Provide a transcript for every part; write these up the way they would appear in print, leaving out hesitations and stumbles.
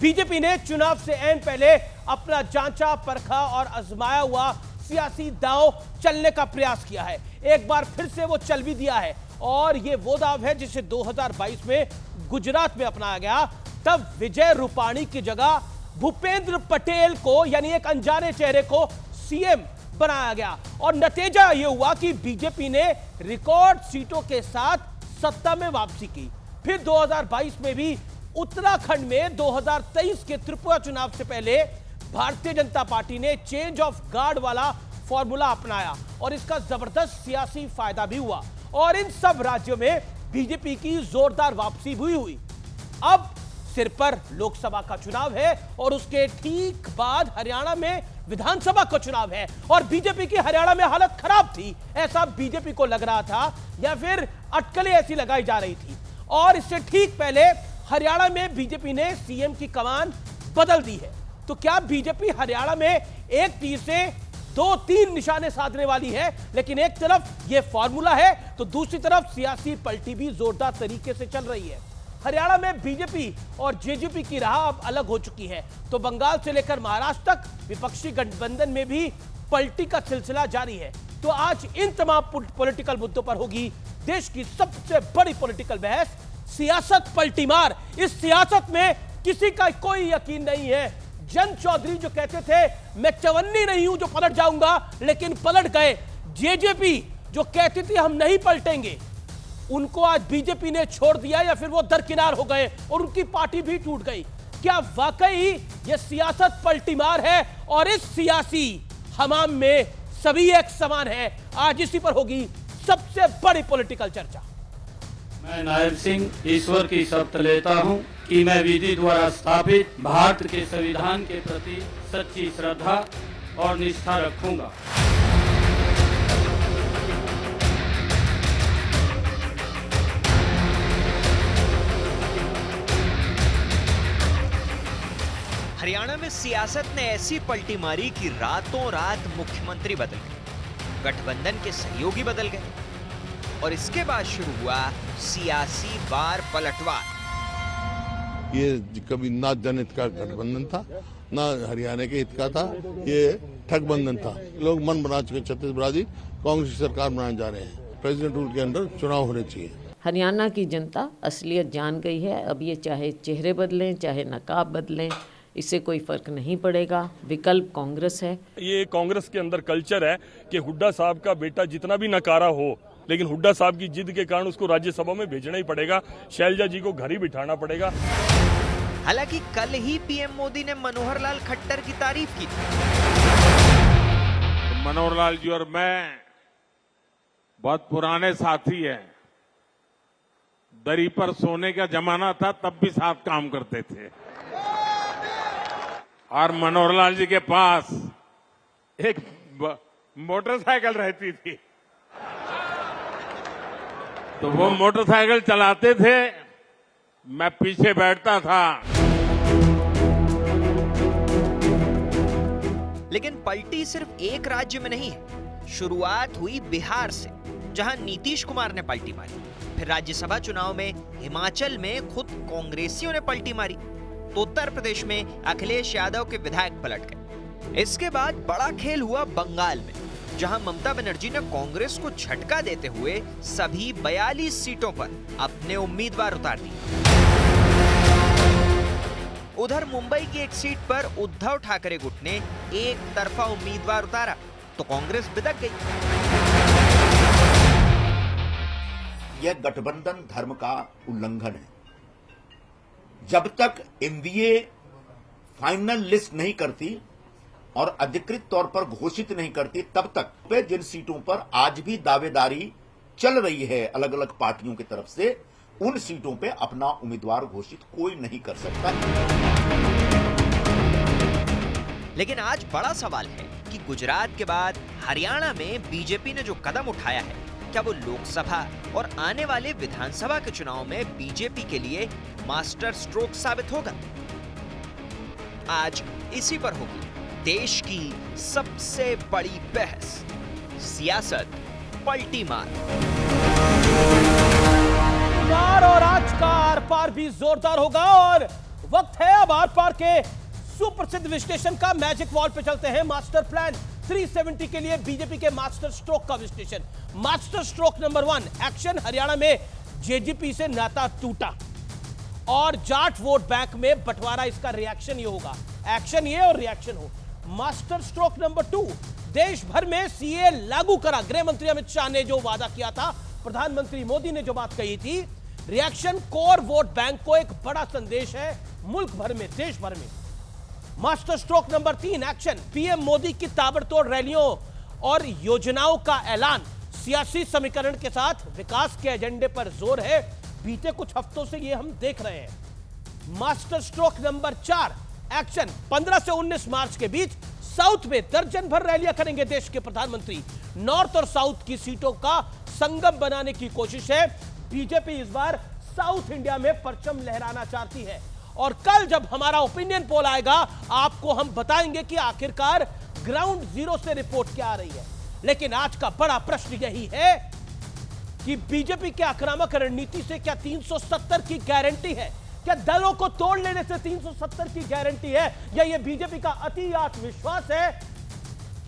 BJP ने चुनाव से ऐन पहले अपना जांचा परखा और आजमाया हुआ सियासी दांव चलने का प्रयास किया है। एक बार फिर से वो चल भी दिया है और ये वो दांव है जिसे 2022 में गुजरात में अपनाया गया। तब विजय रूपाणी की जगह भूपेंद्र पटेल को यानी एक अनजाने चेहरे को सीएम बनाया गया और नतीजा यह हुआ कि बीजेपी ने रिकॉर्ड सीटों के साथ सत्ता में वापसी की। फिर 2022 में भी उत्तराखंड में 2023 के त्रिपुरा चुनाव से पहले भारतीय जनता पार्टी ने चेंज ऑफ गार्ड वाला फॉर्मूला अपनाया और इसका जबरदस्त सियासी फायदा भी हुआ और इन सब राज्यों में बीजेपी की जोरदार वापसी भी हुई। अब सिर पर लोकसभा का चुनाव है और उसके ठीक बाद हरियाणा में विधानसभा का चुनाव है और बीजेपी की हरियाणा में हालत खराब थी, ऐसा बीजेपी को लग रहा था या फिर अटकलें ऐसी लगाई जा रही थी। और इससे ठीक पहले हरियाणा में बीजेपी ने सीएम की कमान बदल दी है। तो क्या बीजेपी हरियाणा में एक तीर से 2-3 निशाने साधने वाली है? लेकिन एक तरफ यह फॉर्मूला है तो दूसरी तरफ सियासी पलटी भी जोरदार तरीके से चल रही है। हरियाणा में बीजेपी और जेजेपी की राह अब अलग हो चुकी है तो बंगाल से लेकर महाराष्ट्र तक विपक्षी गठबंधन में भी पलटी का सिलसिला जारी है। तो आज इन तमाम पॉलिटिकल मुद्दों पर होगी देश की सबसे बड़ी पॉलिटिकल बहस, सियासत पलटी मार। इस सियासत में किसी का कोई यकीन नहीं है। जन चौधरी जो कहते थे मैं चवन्नी नहीं हूं जो पलट जाऊंगा, लेकिन पलट गए। जेजेपी जो कहती थी हम नहीं पलटेंगे, उनको आज बीजेपी ने छोड़ दिया या फिर वो दरकिनार हो गए और उनकी पार्टी भी टूट गई। क्या वाकई ये सियासत पलटी मार है और इस सियासी हमाम में सभी एक समान है? आज इसी पर होगी सबसे बड़ी पॉलिटिकल चर्चा। मैं नायब सिंह ईश्वर की शपथ लेता हूं कि मैं विधि द्वारा स्थापित भारत के संविधान के प्रति सच्ची श्रद्धा और निष्ठा रखूंगा। हरियाणा में सियासत ने ऐसी पलटी मारी कि रातों रात मुख्यमंत्री बदल गए, गठबंधन के सहयोगी बदल गए और इसके बाद शुरू हुआ सियासी वार पलटवार। ये कभी ना जनहित का गठबंधन था ना हरियाणा के हित का था, ये ठगबंधन था। लोग मन बना चुके छत्तीसगढ़ कांग्रेस की सरकार बनाने जा रहे हैं। प्रेसिडेंट रूल के अंडर चुनाव होने चाहिए। हरियाणा की जनता असलियत जान गई है। अब ये चाहे चेहरे बदलें चाहे नकाब बदलें, इससे कोई फर्क नहीं पड़ेगा। विकल्प कांग्रेस है। ये कांग्रेस के अंदर कल्चर है कि हुड्डा साहब का बेटा जितना भी नकारा हो, लेकिन हुड्डा साहब की जिद के कारण उसको राज्यसभा में भेजना ही पड़ेगा, शैलजा जी को घर ही बिठाना पड़ेगा। हालांकि कल ही पीएम मोदी ने मनोहर लाल खट्टर की तारीफ की थी। मनोहर लाल जी और मैं बहुत पुराने साथी हैं। दरी पर सोने का जमाना था तब भी साथ काम करते थे और मनोहर लाल जी के पास एक मोटरसाइकिल रहती थी तो वो मोटरसाइकिल चलाते थे, मैं पीछे बैठता था। लेकिन पलटी सिर्फ एक राज्य में नहीं है। शुरुआत हुई बिहार से, जहां नीतीश कुमार ने पलटी मारी। फिर राज्यसभा चुनाव में हिमाचल में खुद कांग्रेसियों ने पलटी मारी तो उत्तर प्रदेश में अखिलेश यादव के विधायक पलट गए। इसके बाद बड़ा खेल हुआ बंगाल में, जहां ममता बनर्जी ने कांग्रेस को झटका देते हुए सभी 42 सीटों पर अपने उम्मीदवार उतार दिए। उधर मुंबई की एक सीट पर उद्धव ठाकरे गुट ने एक तरफा उम्मीदवार उतारा तो कांग्रेस बिदक गई। यह गठबंधन धर्म का उल्लंघन है। जब तक एनडीए फाइनल लिस्ट नहीं करती और अधिकृत तौर पर घोषित नहीं करती, तब तक पे जिन सीटों पर आज भी दावेदारी चल रही है अलग अलग पार्टियों की तरफ से, उन सीटों पे अपना उम्मीदवार घोषित कोई नहीं कर सकता। लेकिन आज बड़ा सवाल है कि गुजरात के बाद हरियाणा में बीजेपी ने जो कदम उठाया है, क्या वो लोकसभा और आने वाले विधानसभा के चुनाव में बीजेपी के लिए मास्टर स्ट्रोक साबित होगा? आज इसी पर होगी देश की सबसे बड़ी बहस, सियासत पलटी मार। और आज का आर पार भी जोरदार होगा और वक्त है अब आर पार के सुप्रसिद्ध विश्लेषण का। मैजिक वॉल पे चलते हैं। मास्टर प्लान 370 के लिए बीजेपी के मास्टर स्ट्रोक का विश्लेषण। Master stroke number 1, action Haryana में जेजेपी से नाता टूटा और जाट वोट बैंक में बंटवारा। इसका रिएक्शन ये होगा, एक्शन ये और रिएक्शन हो। मास्टर स्ट्रोक नंबर 2, देश भर में सीए लागू करा। गृह मंत्री अमित शाह ने जो वादा किया था, प्रधानमंत्री मोदी ने जो बात कही थी, रिएक्शन कोर वोट बैंक को एक बड़ा संदेश है मुल्क भर में, देश भर में। Master stroke number 3, action PM Modi की ताबड़तोड़ रैलियों और योजनाओं का ऐलान। सियासी समीकरण के साथ विकास के एजेंडे पर जोर है। बीते कुछ हफ्तों से ये हम देख रहे हैं। मास्टर स्ट्रोक नंबर 4, एक्शन 15 से 19 मार्च के बीच साउथ में दर्जन भर रैलियां करेंगे देश के प्रधानमंत्री। नॉर्थ और साउथ की सीटों का संगम बनाने की कोशिश है। बीजेपी इस बार साउथ इंडिया में परचम लहराना चाहती है और कल जब हमारा ओपिनियन पोल आएगा आपको हम बताएंगे कि आखिरकार ग्राउंड जीरो से रिपोर्ट क्या आ रही है। लेकिन आज का बड़ा प्रश्न यही है कि बीजेपी के आक्रामक रणनीति से क्या 370 की गारंटी है? क्या दलों को तोड़ लेने से 370 की गारंटी है, या यह बीजेपी का अति आत्मविश्वास है?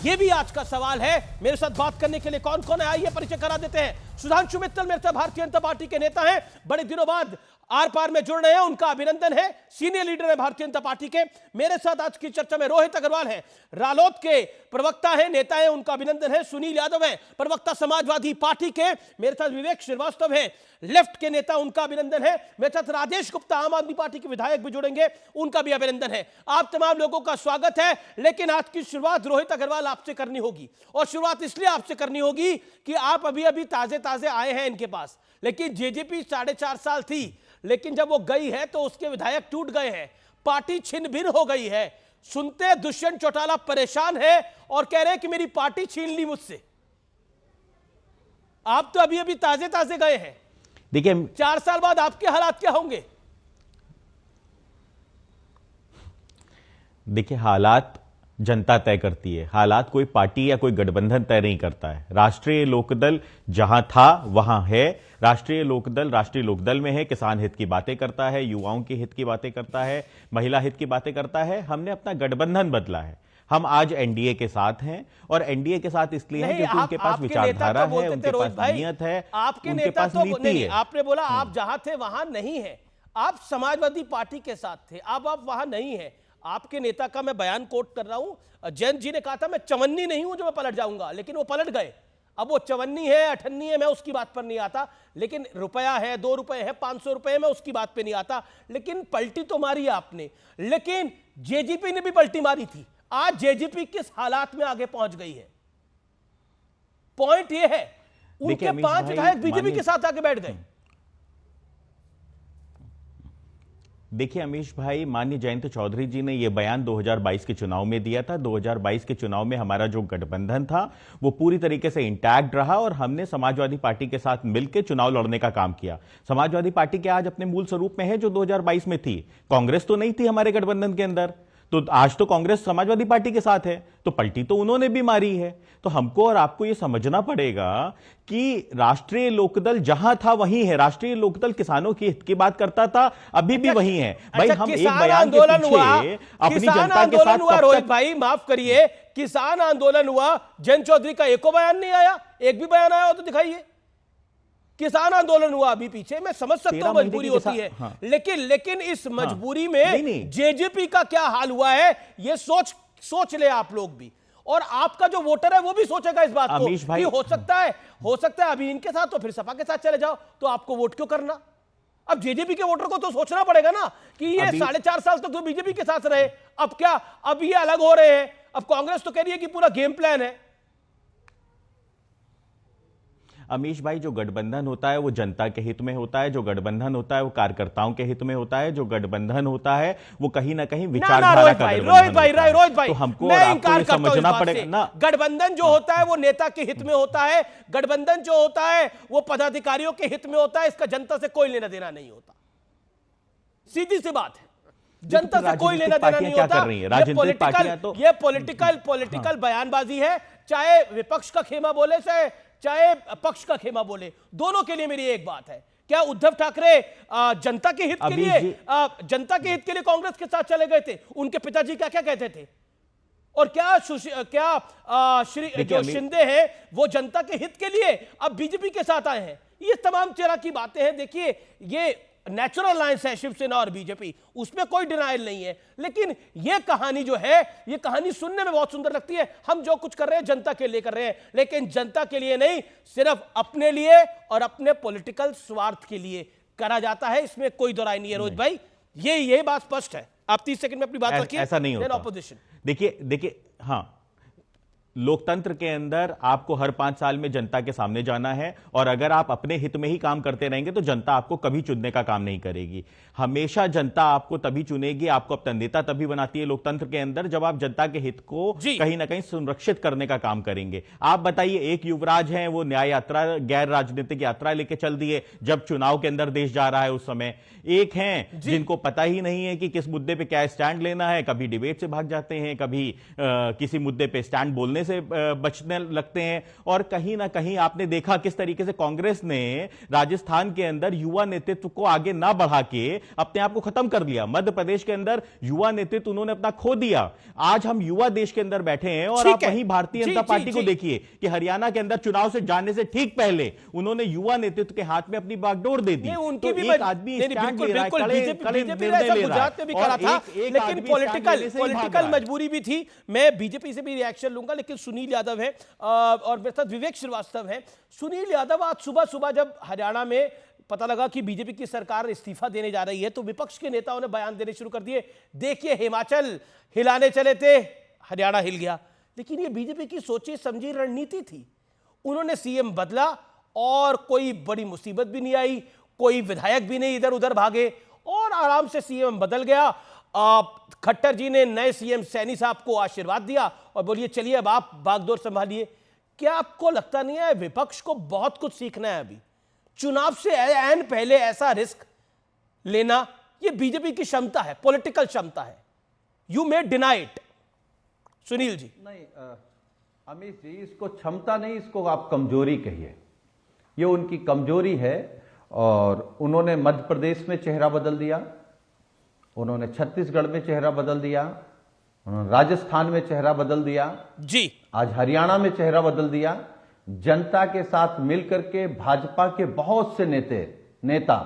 यह भी आज का सवाल है। मेरे साथ बात करने के लिए कौन कौन है, आइए परिचय करा देते हैं। सुधांशु मित्तल मेरे साथ भारतीय जनता पार्टी के नेता हैं, बड़े दिनों बाद आर पार में जुड़ रहे हैं, उनका अभिनंदन है। सीनियर लीडर है भारतीय जनता पार्टी के। मेरे साथ आज की चर्चा में रोहित अग्रवाल हैं, रालोद के प्रवक्ता हैं, नेता हैं, उनका अभिनंदन है। सुनील यादव हैं, प्रवक्ता समाजवादी पार्टी के। मेरे साथ विवेक श्रीवास्तव हैं, लेफ्ट के नेता, उनका अभिनंदन है। मेरे साथ राजेश गुप्ता आम आदमी पार्टी के विधायक भी जुड़ेंगे, उनका भी अभिनंदन है। आप तमाम लोगों का स्वागत है। लेकिन आज की शुरुआत रोहित अग्रवाल आपसे करनी होगी, और शुरुआत इसलिए आपसे करनी होगी कि आप अभी अभी ताजे ताजे आए हैं इनके पास। लेकिन जेजेपी 4.5 साल थी, लेकिन जब वो गई है तो उसके विधायक टूट गए हैं, पार्टी छिन्न भिन्न हो गई है। सुनते दुष्यंत चौटाला परेशान है और कह रहे हैं कि मेरी पार्टी छीन ली मुझसे। आप तो अभी अभी ताजे ताजे गए हैं, देखिए 4 साल बाद आपके हालात क्या होंगे? देखिए, हालात जनता तय करती है, हालात कोई पार्टी या कोई गठबंधन तय नहीं करता है। राष्ट्रीय लोकदल जहां था वहां है। राष्ट्रीय लोकदल में है, किसान हित की बातें करता है, युवाओं के हित की बातें करता है, महिला हित की बातें करता है। हमने अपना गठबंधन बदला है, हम आज एनडीए के साथ हैं, और एनडीए के साथ इसलिए हैं क्योंकि उनके पास विचारधारा है, उनके पास नीयत है, आपके उनके नेता पास तो नीति है। आपने बोला आप जहां थे वहां नहीं है, आप समाजवादी पार्टी के साथ थे, अब आप वहां नहीं है। आपके नेता का मैं बयान कोट कर रहा हूं, जैन जी ने कहा था मैं चवन्नी नहीं हूं जो मैं पलट जाऊंगा, लेकिन वो पलट गए। अब वो चवन्नी है अठन्नी है मैं उसकी बात पर नहीं आता, लेकिन रुपया है, 2 रुपए है, 500 रुपए है, मैं उसकी बात पे नहीं आता। लेकिन पलटी तो मारी आपने, लेकिन जेजेपी ने भी पलटी मारी थी। आज जेजेपी किस हालात में आगे पहुंच गई है, पॉइंट ये है। उनके 5 विधायक बीजेपी के साथ आके बैठ गए। देखिए अमीश भाई, माननीय जयंत चौधरी जी ने यह बयान 2022 के चुनाव में दिया था। 2022 के चुनाव में हमारा जो गठबंधन था वो पूरी तरीके से इंटैक्ट रहा, और हमने समाजवादी पार्टी के साथ मिलकर चुनाव लड़ने का काम किया। समाजवादी पार्टी के आज अपने मूल स्वरूप में है जो 2022 में थी। कांग्रेस तो नहीं थी हमारे गठबंधन के अंदर, तो आज तो कांग्रेस समाजवादी पार्टी के साथ है, तो पलटी तो उन्होंने भी मारी है। तो हमको और आपको यह समझना पड़ेगा कि राष्ट्रीय लोकदल जहां था वहीं है। राष्ट्रीय लोकदल किसानों की हित की बात करता था, अभी भी वहीं है। भाई हम एक बयान के पीछे अपनी जनता के साथ रोहित भाई माफ करिए, किसान आंदोलन हुआ, जयंत चौधरी का एको बयान नहीं आया, एक भी बयान आया हो तो दिखाइए। किसान आंदोलन हुआ अभी पीछे, मैं समझ सकता हूं मजबूरी होती है, हाँ। लेकिन इस मजबूरी में जेजेपी का क्या हाल हुआ है ये सोच ले आप लोग भी, और आपका जो वोटर है वो भी सोचेगा इस बात को कि हो सकता है अभी इनके साथ तो फिर सपा के साथ चले जाओ, तो आपको वोट क्यों करना? अब जेजेपी के वोटर को तो सोचना पड़ेगा ना कि ये 4.5 साल तक तो बीजेपी के साथ रहे, अब क्या, अब ये अलग हो रहे हैं। अब कांग्रेस तो कह रही है कि पूरा गेम प्लान है। अमीश भाई, जो गठबंधन होता है वो जनता के हित में होता है, जो गठबंधन होता है वो कार्यकर्ताओं के हित में होता है, जो गठबंधन होता है वो कहीं ना कहीं विचारधारा का गठबंधन रोहित भाई, तो हमको और आपको ये समझना पड़ेगा ना, गठबंधन जो होता है वो नेता के हित में होता है, गठबंधन जो होता है वो पदाधिकारियों के हित में होता है, इसका जनता से कोई लेना देना नहीं होता। सीधी सी बात है, जनता से कोई लेना देना नहीं होता। ये पॉलिटिकल बयानबाजी है, चाहे विपक्ष का खेमा बोले चाहे पक्ष का खेमा बोले, दोनों के लिए मेरी एक बात है क्या उद्धव ठाकरे जनता के हित के अभी लिए जी- जनता के हित के लिए कांग्रेस के साथ चले गए थे? उनके पिताजी क्या क्या कहते थे? और क्या श्री देखिए, जो अभी- शिंदे हैं वो जनता के हित के लिए अब बीजेपी के साथ आए हैं? ये तमाम तरह की बातें हैं। देखिए, ये नेचुरल अलायंस है शिवसेना और बीजेपी, उसमें कोई डिनाइल नहीं है, लेकिन ये कहानी जो है, ये कहानी सुनने में बहुत सुंदर लगती है। हम जो कुछ कर रहे हैं जनता के लिए कर रहे हैं, लेकिन जनता के लिए नहीं, सिर्फ अपने लिए और अपने पॉलिटिकल स्वार्थ के लिए करा जाता है। इसमें कोई दो राय नहीं है रोहित भाई, ये बात स्पष्ट है। आप 30 सेकंड में अपनी बात रखिए। ऐसा नहीं होता। ऑपोजिशन देखिए हाँ, लोकतंत्र के अंदर आपको हर 5 साल में जनता के सामने जाना है, और अगर आप अपने हित में ही काम करते रहेंगे तो जनता आपको कभी चुनने का काम नहीं करेगी। हमेशा जनता आपको तभी चुनेगी, आपको अपना नेता तभी बनाती है लोकतंत्र के अंदर, जब आप जनता के हित को कहीं ना कहीं संरक्षित करने का काम करेंगे। आप बताइए, एक युवराज हैं, वो न्याय यात्रा, गैर राजनीतिक यात्रा लेके चल दिए जब चुनाव के अंदर देश जा रहा है उस समय। एक हैं जिनको पता ही नहीं है कि किस मुद्दे पे क्या स्टैंड लेना है, कभी डिबेट से भाग जाते हैं, कभी किसी मुद्दे पे स्टैंड बोलने से बचने लगते हैं। और कहीं ना कहीं आपने देखा किस तरीके से कांग्रेस ने राजस्थान के अंदर युवा नेतृत्व को आगे ना बढ़ा के अपने आप को खत्म कर लिया। मध्य प्रदेश के अंदर युवा नेतृत्व उन्होंने अपना खो दिया। आज हम युवा देश के अंदर बैठे हैं, और आप वहीं भारतीय जनता पार्टी को देखिए कि हरियाणा के अंदर चुनाव से जाने से ठीक पहले उन्होंने युवा नेतृत्व के हाथ में अपनी बागडोर दे दी। उनकी भी एक आदमी स्टैंड ले रहा है, कड़े निर्णय ले रहा गुजरात में भी करा था, लेकिन पॉलिटिकल मजबूरी भी थी। मैं बीजेपी से भी रिएक्शन लूंगा, लेकिन सुनील यादव है और मेरे साथ विवेक श्रीवास्तव है। सुनील यादव, आज सुबह सुबह जब हरियाणा में पता लगा कि बीजेपी की सरकार इस्तीफा देने जा रही है, तो विपक्ष के नेताओं ने बयान देने शुरू कर दिए। देखिए, हिमाचल हिलाने चले थे, हरियाणा हिल गया। लेकिन ये बीजेपी की सोची समझी रणनीति थी। उन्होंने सीएम बदला और कोई बड़ी मुसीबत भी नहीं आई, कोई विधायक भी नहीं इधर उधर भागे, और आराम से सीएम बदल गया। खट्टर जी ने नए सीएम सैनी साहब को आशीर्वाद दिया और बोलिए चलिए अब आप बागडोर संभालिए। क्या आपको लगता नहीं है विपक्ष को बहुत कुछ सीखना है? अभी चुनाव से ऐन पहले ऐसा रिस्क लेना, ये बीजेपी की क्षमता है, पॉलिटिकल क्षमता है। You may deny it. Sunil ji. नहीं अमित जी, इसको क्षमता नहीं, इसको आप कमजोरी कहिए। ये उनकी कमजोरी है, और उन्होंने मध्य प्रदेश में चेहरा बदल दिया, उन्होंने छत्तीसगढ़ में चेहरा बदल दिया, उन्होंने राजस्थान में चेहरा बदल दिया जी, आज हरियाणा में चेहरा बदल दिया। जनता के साथ मिलकर के भाजपा के बहुत से नेता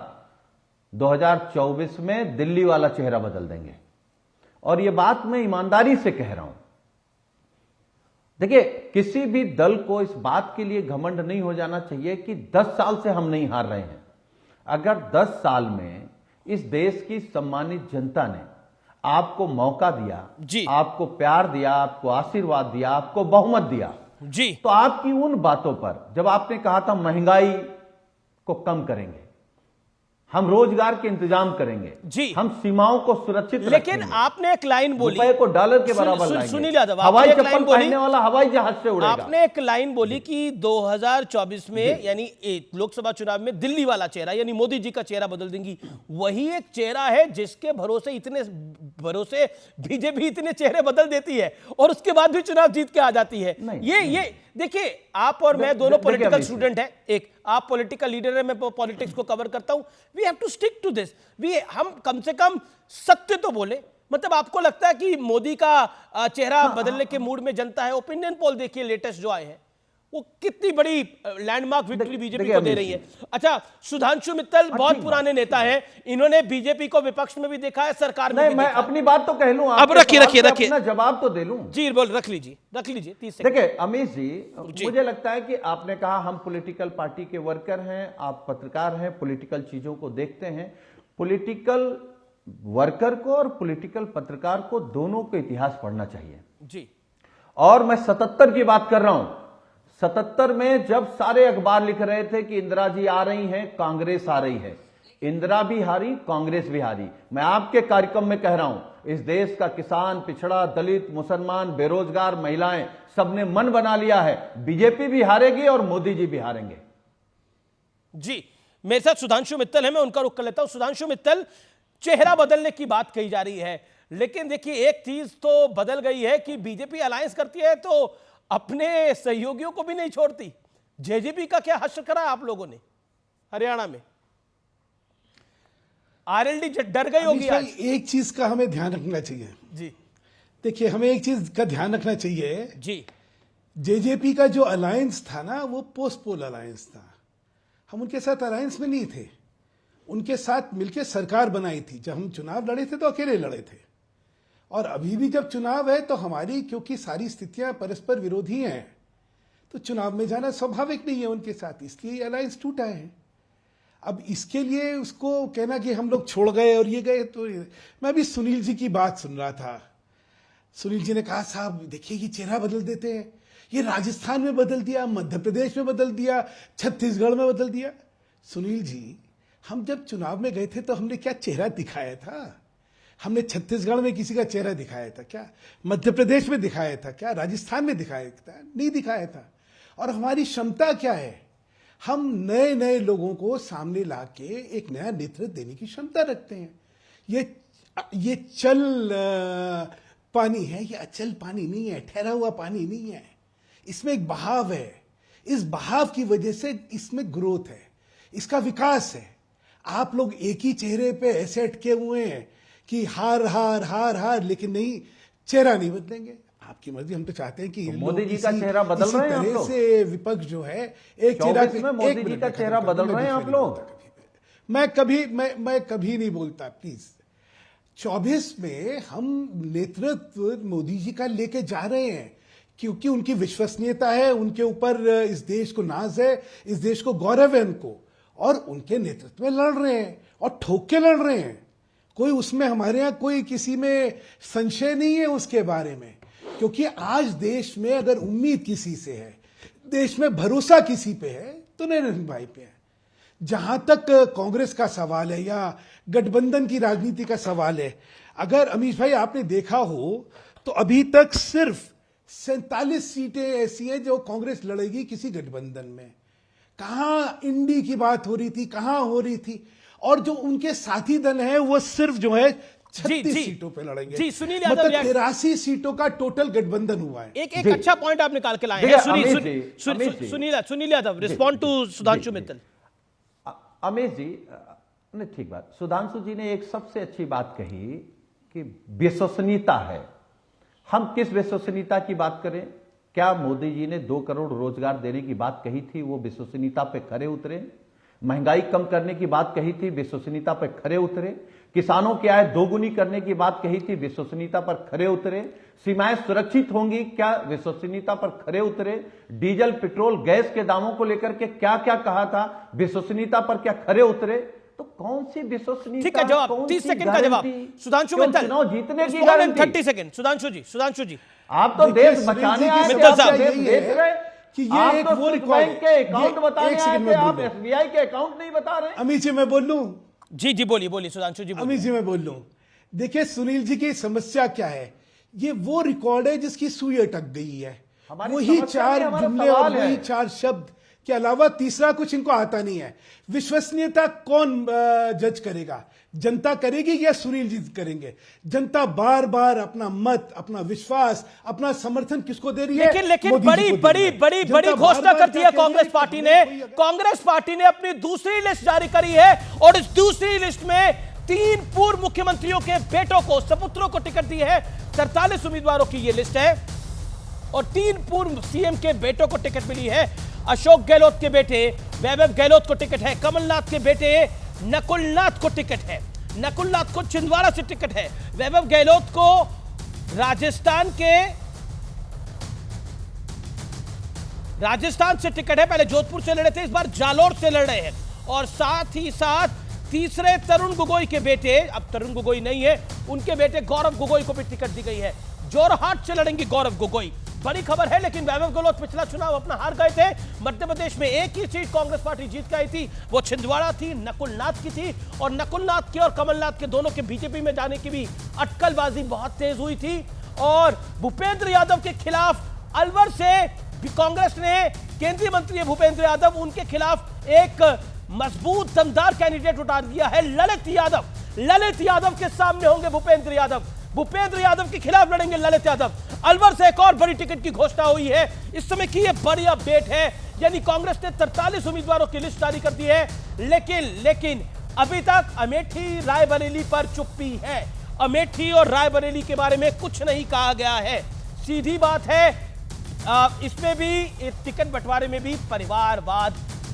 2024 में दिल्ली वाला चेहरा बदल देंगे, और यह बात मैं ईमानदारी से कह रहा हूं। देखिए, किसी भी दल को इस बात के लिए घमंड नहीं हो जाना चाहिए कि 10 साल से हम नहीं हार रहे हैं। अगर 10 साल में इस देश की सम्मानित जनता ने आपको मौका दिया जी, आपको प्यार दिया, आपको आशीर्वाद दिया, आपको बहुमत दिया जी, तो आपकी उन बातों पर, जब आपने कहा था महंगाई को कम करेंगे, हम रोजगार के इंतजाम करेंगे जी, हम सीमाओं को सुरक्षित लेकिन रखेंगे, आपने एक लाइन बोली, रुपए को डॉलर के बराबर लाएंगे, सुनील यादव, हवाई आपने एक लाइन चप्पल बोली, पहनने वाला हवाई जहाज से उड़ेगा। आपने एक लाइन बोली कि 2024 में यानी लोकसभा चुनाव में दिल्ली वाला चेहरा यानी मोदी जी का चेहरा बदल देंगी। वही एक चेहरा है जिसके भरोसे बीजेपी इतने चेहरे बदल देती है और उसके बाद भी चुनाव जीत के आ जाती है। ये देखिए, आप और मैं दोनों पॉलिटिकल स्टूडेंट हैं। एक आप पॉलिटिकल लीडर है, मैं पॉलिटिक्स को कवर करता हूं। We have to stick to this. हम कम से कम सत्य तो बोले। मतलब आपको लगता है कि मोदी का चेहरा बदलने के मूड में जनता है? ओपिनियन पोल देखिए लेटेस्ट जो आए हैं, वो कितनी बड़ी लैंडमार्क विक्ट्री बीजेपी को दे रही है। अच्छा, सुधांशु मित्तल बहुत पुराने नेता हैं, इन्होंने बीजेपी को विपक्ष में भी देखा है, सरकार में भी मैं देखा। अपनी बात तो कह लूं, अब रखिए अपना जवाब तो दे लूं जी। बोल, रख लीजिए 30 सेकंड। देखिए अमित जी, मुझे लगता है कि आपने कहा हम पॉलिटिकल पार्टी के वर्कर हैं, आप पत्रकार हैं, पॉलिटिकल चीजों को देखते हैं। पॉलिटिकल वर्कर को और पॉलिटिकल पत्रकार को दोनों को इतिहास पढ़ना चाहिए जी। और मैं 77 की बात कर रहा हूं। 77 में जब सारे अखबार लिख रहे थे कि इंदिरा जी आ रही हैं, कांग्रेस आ रही है, इंदिरा भी हारी, कांग्रेस भी हारी। मैं आपके कार्यक्रम में कह रहा हूं, इस देश का किसान, पिछड़ा, दलित, मुसलमान, बेरोजगार, महिलाएं, सबने मन बना लिया है, बीजेपी भी हारेगी और मोदी जी भी हारेंगे। जी, मेरे साथ सुधांशु मित्तल है, मैं उनका रुख कर लेता हूं। सुधांशु मित्तल, चेहरा बदलने की बात कही जा रही है, लेकिन देखिए एक चीज तो बदल गई है कि बीजेपी अलायंस करती है तो अपने सहयोगियों को भी नहीं छोड़ती। जेजेपी का क्या हश्र करा है आप लोगों ने हरियाणा में? आरएलडी डर गई होगी आज। एक चीज का हमें ध्यान रखना चाहिए जी, देखिए हमें एक चीज का ध्यान रखना चाहिए जी, जेजेपी का जो अलायंस था ना वो पोस्ट पोल अलायंस था। हम उनके साथ अलायंस में नहीं थे, उनके साथ मिलकर सरकार बनाई थी। जब हम चुनाव लड़े थे तो अकेले लड़े थे, और अभी भी जब चुनाव है तो हमारी क्योंकि सारी स्थितियां परस्पर विरोधी हैं तो चुनाव में जाना स्वाभाविक नहीं है उनके साथ, इसलिए अलायंस टूटा है। अब इसके लिए उसको कहना कि हम लोग छोड़ गए और ये गए, तो मैं भी सुनील जी की बात सुन रहा था। सुनील जी ने कहा साहब देखिए ये चेहरा बदल देते हैं, ये राजस्थान में बदल दिया, मध्य प्रदेश में बदल दिया, छत्तीसगढ़ में बदल दिया। सुनील जी, हम जब चुनाव में गए थे तो हमने क्या चेहरा दिखाया था? हमने छत्तीसगढ़ में किसी का चेहरा दिखाया था क्या? मध्य प्रदेश में दिखाया था क्या? राजस्थान में दिखाया था? नहीं दिखाया था। और हमारी क्षमता क्या है? हम नए नए लोगों को सामने लाके एक नया नेतृत्व देने की क्षमता रखते हैं। ये चल पानी है, ये अचल पानी नहीं है, ठहरा हुआ पानी नहीं है, इसमें एक बहाव है। इस बहाव की वजह से इसमें ग्रोथ है, इसका विकास है। आप लोग एक ही चेहरे पे ऐसे अटके हुए हैं कि हार हार हार हार, लेकिन नहीं, चेहरा नहीं बदलेंगे। आपकी मर्जी, हम तो चाहते हैं कि मोदी जी का चेहरा बदल रहे हैं आप लोग। से विपक्ष जो है एक चेहरा पे, मोदी जी का चेहरा बदल रहे हैं आप लोग। मैं कभी नहीं बोलता, प्लीज। 24 में हम नेतृत्व मोदी जी का लेके जा रहे हैं क्योंकि उनकी विश्वसनीयता है, उनके ऊपर इस देश को नाज है, इस देश को गौरव है उनको, और उनके नेतृत्व में लड़ रहे हैं और ठोक के लड़ रहे हैं। कोई उसमें हमारे यहाँ कोई किसी में संशय नहीं है उसके बारे में, क्योंकि आज देश में अगर उम्मीद किसी से है, देश में भरोसा किसी पे है तो नरेंद्र भाई पे है। जहां तक कांग्रेस का सवाल है या गठबंधन की राजनीति का सवाल है, अगर अमीश भाई आपने देखा हो तो अभी तक सिर्फ 47 सीटें ऐसी हैं जो कांग्रेस लड़ेगी किसी गठबंधन में। कहां इंडी की बात हो रही थी, कहां हो रही थी, और जो उनके साथी दल हैं वो सिर्फ जो है 36 सीटों पे लड़ेंगे। जी, सुनील यादव, मतलब 83 सीटों का टोटल गठबंधन हुआ है। एक अच्छा पॉइंट आप निकाल के लाए हैं। Sunil Yadav, respond to Sudhanshu Mittal. अमेश जी ने ठीक बात, सुधांशु जी ने एक सबसे अच्छी बात कही कि विश्वसनीयता है। हम किस विश्वसनीयता की बात करें? क्या मोदी जी ने 2 करोड़ रोजगार देने की बात कही थी, वो विश्वसनीयता पे खरे उतरे? महंगाई कम करने की बात कही थी, विश्वसनीयता पर खरे उतरे? किसानों की आय दोगुनी करने की बात कही थी, विश्वसनीयता पर खरे उतरे? सीमाएं सुरक्षित होंगी, क्या विश्वसनीयता पर खरे उतरे? डीजल पेट्रोल गैस के दामों को लेकर के क्या क्या कहा था, विश्वसनीयता पर क्या खरे उतरे? तो कौन सी विश्वसनीयता? ठीक है, जवाब 30 सेकंड का जवाब सुधांशु मित्तल। चुनाव जीतने की गारंटी 30 सेकंड। सुधांशु जी आप तो देश बचाने आए थे, आप देश बेच रहे कि ये एक वो बैंक के अकाउंट बताने आए थे, आप एसबीआई के अकाउंट नहीं बता रहे। अमित जी मैं बोल लूं? जी बोलिए सुधांशु जी। अमित जी मैं बोल लूं? देखिए सुनील जी की समस्या क्या है, ये वो रिकॉर्ड है जिसकी सुई अटक गई है। वही 4 जुमले और वही 4 शब्द के अलावा तीसरा कुछ इनको आता नहीं है। विश्वसनीयता कौन जज करेगा? जनता करेगी या सुनील जी करेंगे? जनता बार बार अपना मत, अपना विश्वास, अपना समर्थन किसको दे रही है? लेकिन बड़ी घोषणा करती है कांग्रेस पार्टी ने। कांग्रेस पार्टी ने अपनी दूसरी लिस्ट जारी करी है और इस दूसरी लिस्ट में 3 पूर्व मुख्यमंत्रियों के बेटों को, सपुत्रों को टिकट दी है। 43 उम्मीदवारों की यह लिस्ट है और 3 पूर्व सीएम के बेटों को टिकट मिली है। अशोक गहलोत के बेटे वैभव गहलोत को टिकट है, कमलनाथ के बेटे नकुलनाथ को टिकट है, नकुलनाथ को छिंदवाड़ा से टिकट है, वैभव गहलोत को राजस्थान से टिकट है। पहले जोधपुर से लड़े थे, इस बार जालोर से लड़ रहे हैं। और साथ ही साथ तीसरे तरुण गोगोई के बेटे, अब तरुण गोगोई नहीं है, उनके बेटे गौरव गोगोई को भी टिकट दी गई है। जोरहाट से लड़ेंगे गौरव गोगोई। बड़ी खबर है, लेकिन वैभव गहलोत पिछला चुनाव अपना हार गए थे। मध्य प्रदेश में एक ही सीट कांग्रेस पार्टी जीत गई थी, वो छिंदवाड़ा थी, नकुलनाथ की थी। और नकुलनाथ के और कमलनाथ के दोनों के बीजेपी में जाने की भी अटकलबाजी बहुत तेज हुई थी। और भूपेंद्र यादव के खिलाफ अलवर से कांग्रेस ने केंद्रीय मंत्री भूपेंद्र यादव, उनके खिलाफ एक मजबूत दमदार कैंडिडेट उतार दिया है, ललित यादव। ललित यादव के सामने होंगे भूपेंद्र यादव, भूपेंद्र यादव के खिलाफ लड़ेंगे ललित यादव। अलवर से एक और बड़ी टिकट की घोषणा हुई है। इस समय की यह बड़ी अपडेट है, यानी कांग्रेस ने 43 उम्मीदवारों की लिस्ट जारी कर दी है, लेकिन अभी तक अमेठी रायबरेली पर चुप्पी है। अमेठी और रायबरेली के बारे में कुछ नहीं कहा गया है। सीधी बात है, इसमें भी टिकट बंटवारे में भी परिवारवाद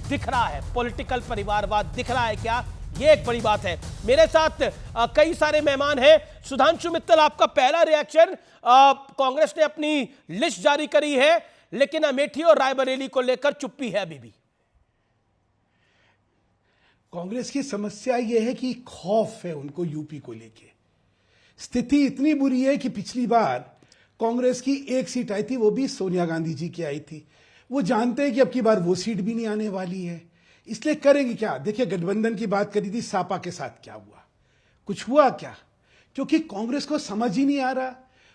दिख रहा है, पॉलिटिकल परिवारवाद दिख रहा है क्या, ये एक बड़ी बात है। मेरे साथ कई सारे मेहमान हैं। सुधांशु मित्तल, आपका पहला रिएक्शन, कांग्रेस ने अपनी लिस्ट जारी करी है लेकिन अमेठी और रायबरेली को लेकर चुप्पी है अभी भी। कांग्रेस की समस्या यह है कि खौफ है उनको यूपी को लेके। स्थिति इतनी बुरी है कि पिछली बार कांग्रेस की एक सीट आई थी, वो भी सोनिया गांधी जी की आई थी। वो जानते हैं कि अब की बार वो सीट भी नहीं आने वाली है, इसलिए करेंगे क्या। देखिए, गठबंधन की बात करी थी, सापा के साथ क्या हुआ, कुछ हुआ क्या? क्योंकि कांग्रेस को समझ ही नहीं आ रहा,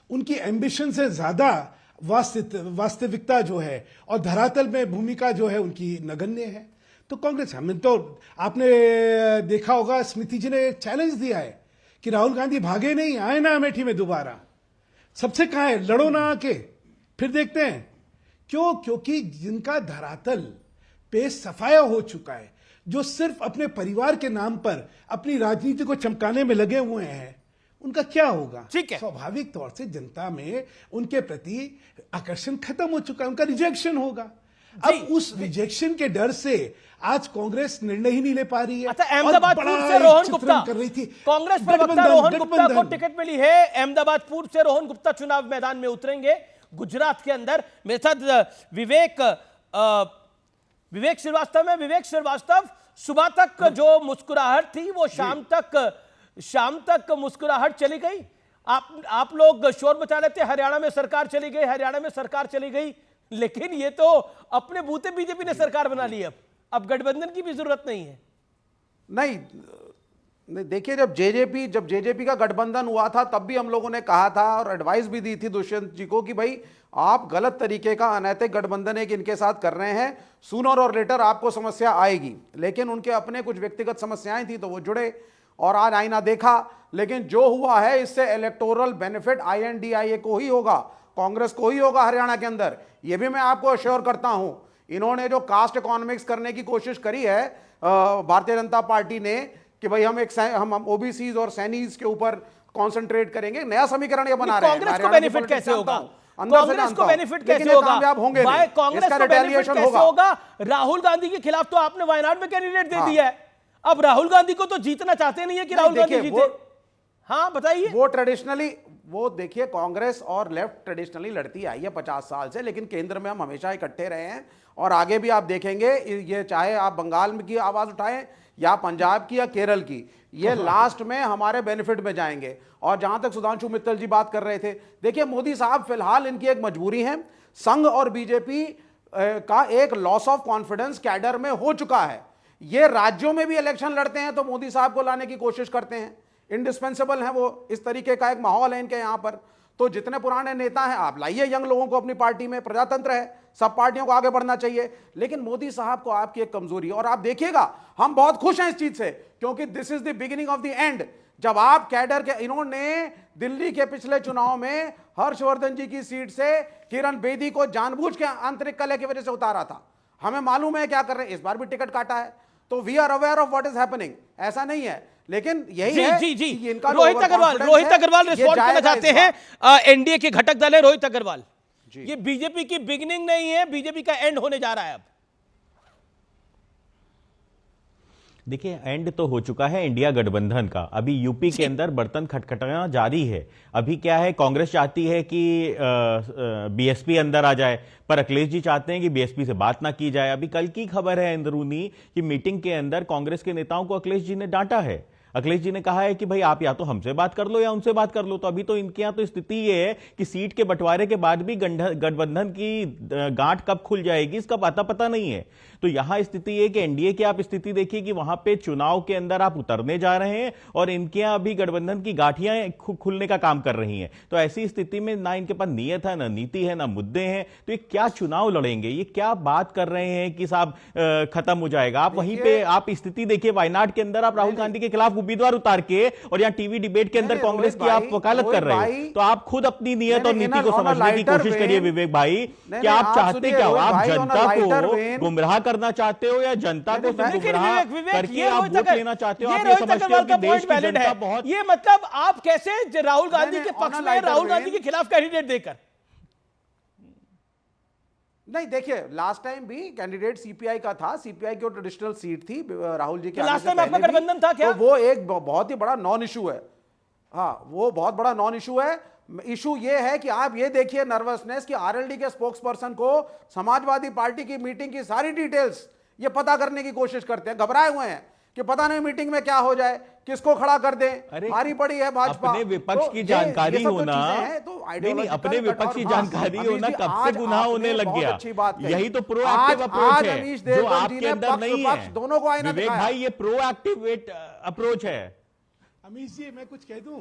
उनकी एम्बिशन से ज्यादा वास्तविकता जो है और धरातल में भूमिका जो है उनकी नगण्य है। तो कांग्रेस, हमें तो आपने देखा होगा, स्मृति जी ने चैलेंज दिया है कि राहुल गांधी भागे नहीं, आए ना अमेठी में दोबारा, सबसे कहा है लड़ो ना आके, फिर देखते हैं। क्यों? क्योंकि जिनका धरातल पे सफाया हो चुका है, जो सिर्फ अपने परिवार के नाम पर अपनी राजनीति को चमकाने में लगे हुए हैं, उनका क्या होगा? ठीक है, स्वाभाविक तौर से जनता में उनके प्रति आकर्षण खत्म हो चुका है, उनका रिजेक्शन होगा। अब उस रिजेक्शन के डर से आज कांग्रेस निर्णय ही नहीं ले पा रही है। अच्छा, अहमदाबाद पूर्व से रोहन गुप्ता कर रही थी, कांग्रेस प्रवक्ता रोहन गुप्ता को टिकट मिली है। अहमदाबाद पूर्व से रोहन गुप्ता चुनाव मैदान में उतरेंगे गुजरात के अंदर। मेरे साथ विवेक श्रीवास्तव में। विवेक श्रीवास्तव, सुबह तक जो मुस्कुराहट थी वो शाम तक मुस्कुराहट चली गई। आप लोग शोर मचा रहे थे, हरियाणा में सरकार चली गई, हरियाणा में सरकार चली गई, लेकिन ये तो अपने बूते बीजेपी ने सरकार बना ली। अब गठबंधन की भी जरूरत नहीं है। नहीं, देखिए, जब जेजेपी का गठबंधन हुआ था तब भी हम लोगों ने कहा था और एडवाइस भी दी थी दुष्यंत जी को कि भाई आप गलत तरीके का अनैतिक गठबंधन एक इनके साथ कर रहे हैं, सूनर और लेटर आपको समस्या आएगी। लेकिन उनके अपने कुछ व्यक्तिगत समस्याएं थी तो वो जुड़े और आज आईना देखा। लेकिन जो हुआ है इससे इलेक्टोरल बेनिफिट INDIA को ही होगा, कांग्रेस को ही होगा हरियाणा के अंदर। यह भी मैं आपको अश्योर करता हूं। इन्होंने जो कास्ट इकोनॉमिक्स करने की कोशिश करी है भारतीय जनता पार्टी ने कि भाई हम ओबीसीज और सैनीज के ऊपर कॉन्सेंट्रेट करेंगे, नया समीकरण ये बना रहे हैं। कांग्रेस को बेनिफिट कैसे होगा? कांग्रेस को बेनिफिट कैसे होगा? कामयाब होंगे नहीं, कांग्रेस को बेनिफिट कैसे होगा? राहुल गांधी के खिलाफ तो आपने वायनाड में कैंडिडेट दे दिया है। अब राहुल गांधी को तो जीतना चाहते नहीं है कि राहुल गांधी जीते। हाँ, बताइए। वो ट्रेडिशनली, वो देखिए, कांग्रेस और लेफ्ट ट्रेडिशनली लड़ती आई है 50 साल से, लेकिन केंद्र में हम हमेशा इकट्ठे रहे हैं और आगे भी आप देखेंगे। ये चाहे आप बंगाल में की आवाज उठाएं या पंजाब की या केरल की, ये लास्ट में हमारे बेनिफिट में जाएंगे। और जहां तक सुधांशु मित्तल जी बात कर रहे थे, देखिए मोदी साहब फिलहाल इनकी एक मजबूरी है, संघ और बीजेपी का एक लॉस ऑफ कॉन्फिडेंस कैडर में हो चुका है। ये राज्यों में भी इलेक्शन लड़ते हैं तो मोदी साहब को लाने की कोशिश करते हैं, इंडिस्पेंसेबल है वो, इस तरीके का एक माहौल है इनके यहां पर। तो जितने पुराने नेता हैं आप लाइए यंग लोगों को अपनी पार्टी में, प्रजातंत्र है, सब पार्टियों को आगे बढ़ना चाहिए। लेकिन मोदी साहब को आपकी एक कमजोरी है और आप देखिएगा हम बहुत खुश हैं इस चीज से, क्योंकि this is the beginning of the end. जब आप कैडर के, इन्होंने दिल्ली के पिछले चुनाव में हर्षवर्धन जी की सीट से किरण बेदी को जानबूझ के आंतरिक कलह की वजह से उतारा था। हमें मालूम है क्या कर रहे हैं, इस बार भी टिकट काटा है, तो we are aware of what is happening. ऐसा नहीं है, लेकिन यही है जी। इनका रोहित अग्रवाल रिस्पॉन्ड करना चाहते हैं। एनडीए के घटक दल है रोहित अग्रवाल, ये बीजेपी की बिगिनिंग नहीं है, बीजेपी का एंड होने जा रहा है। अब देखिए, एंड तो हो चुका है इंडिया गठबंधन का, अभी यूपी के अंदर बर्तन खटखटाना जारी है। अभी क्या है, कांग्रेस चाहती है कि बीएसपी अंदर आ जाए, पर अखिलेश जी चाहते हैं कि बीएसपी से बात ना की जाए। अभी कल की खबर है अंदरूनी कि मीटिंग के अंदर कांग्रेस के नेताओं को अखिलेश जी ने डांटा है। अखिलेश जी ने कहा है कि भाई आप या तो हमसे बात कर लो या उनसे बात कर लो। तो अभी तो इनके यहां तो स्थिति ये है कि सीट के बंटवारे के बाद भी गठबंधन की गांठ कब खुल जाएगी इसका पता नहीं है। तो यहां स्थिति है कि एनडीए की आप स्थिति देखिए कि वहां पे चुनाव के अंदर आप उतरने जा रहे हैं और इनके यहां अभी गठबंधन की गांठियां खुलने का काम कर रही हैं। तो ऐसी स्थिति में ना इनके पास नीयत है, ना नीति है, ना मुद्दे हैं, तो ये क्या चुनाव लड़ेंगे? ये क्या बात कर रहे हैं कि साहब खत्म हो जाएगा? आप वहीं पे आप स्थिति देखिए, वायनाड के अंदर आप राहुल गांधी के खिलाफ उम्मीदवार उतार के और यहाँ टीवी डिबेट के अंदर कांग्रेस की आप वकालत कर रहे हो। तो आप खुद अपनी नीयत और नीति को समझने की कोशिश करिए विवेक भाई, कि आप चाहते क्या हो? आप जनता को गुमराह कर करना चाहते हो या जनता को लेकिन गुमराह करके आप वोट लेना चाहते हो? आप ये समझते हो कि देश की जनता बहुत, ये मतलब आप कैसे राहुल गांधी के पक्ष में राहुल गांधी के खिलाफ कैंडिडेट देकर? नहीं, देखिए लास्ट टाइम भी कैंडिडेट सीपीआई का था, सीपीआई की ट्रेडिशनल सीट थी राहुल जी के आने लास्ट से टाइम आपका पहले भी। गठबंधन था क्या? तो वो एक बहुत ही बड़ा नॉन इशू है। हाँ, वो बहुत बड़ा नॉन इशू है। इशू ये है कि आप ये देखिए नर्वसनेस कि आरएलडी के स्पोक्स पर्सन को समाजवादी पार्टी की मीटिंग की सारी डिटेल्स ये पता करने की कोशिश करते हैं, घबराए हुए हैं कि पता नहीं मीटिंग में क्या हो जाए, किसको खड़ा कर दें, भारी पड़ी है भाजपा। अपने विपक्ष की जानकारी होना, नहीं, अपने विपक्ष की जानकारी होना कब से गुनाह होने लग गया। यही तो प्रोएक्टिव अप्रोच है जो आपके अंदर नहीं है। दोनों को आईना विवेक भाई, ये प्रोएक्टिव अप्रोच है। अमीश जी, मैं कुछ कह दूं?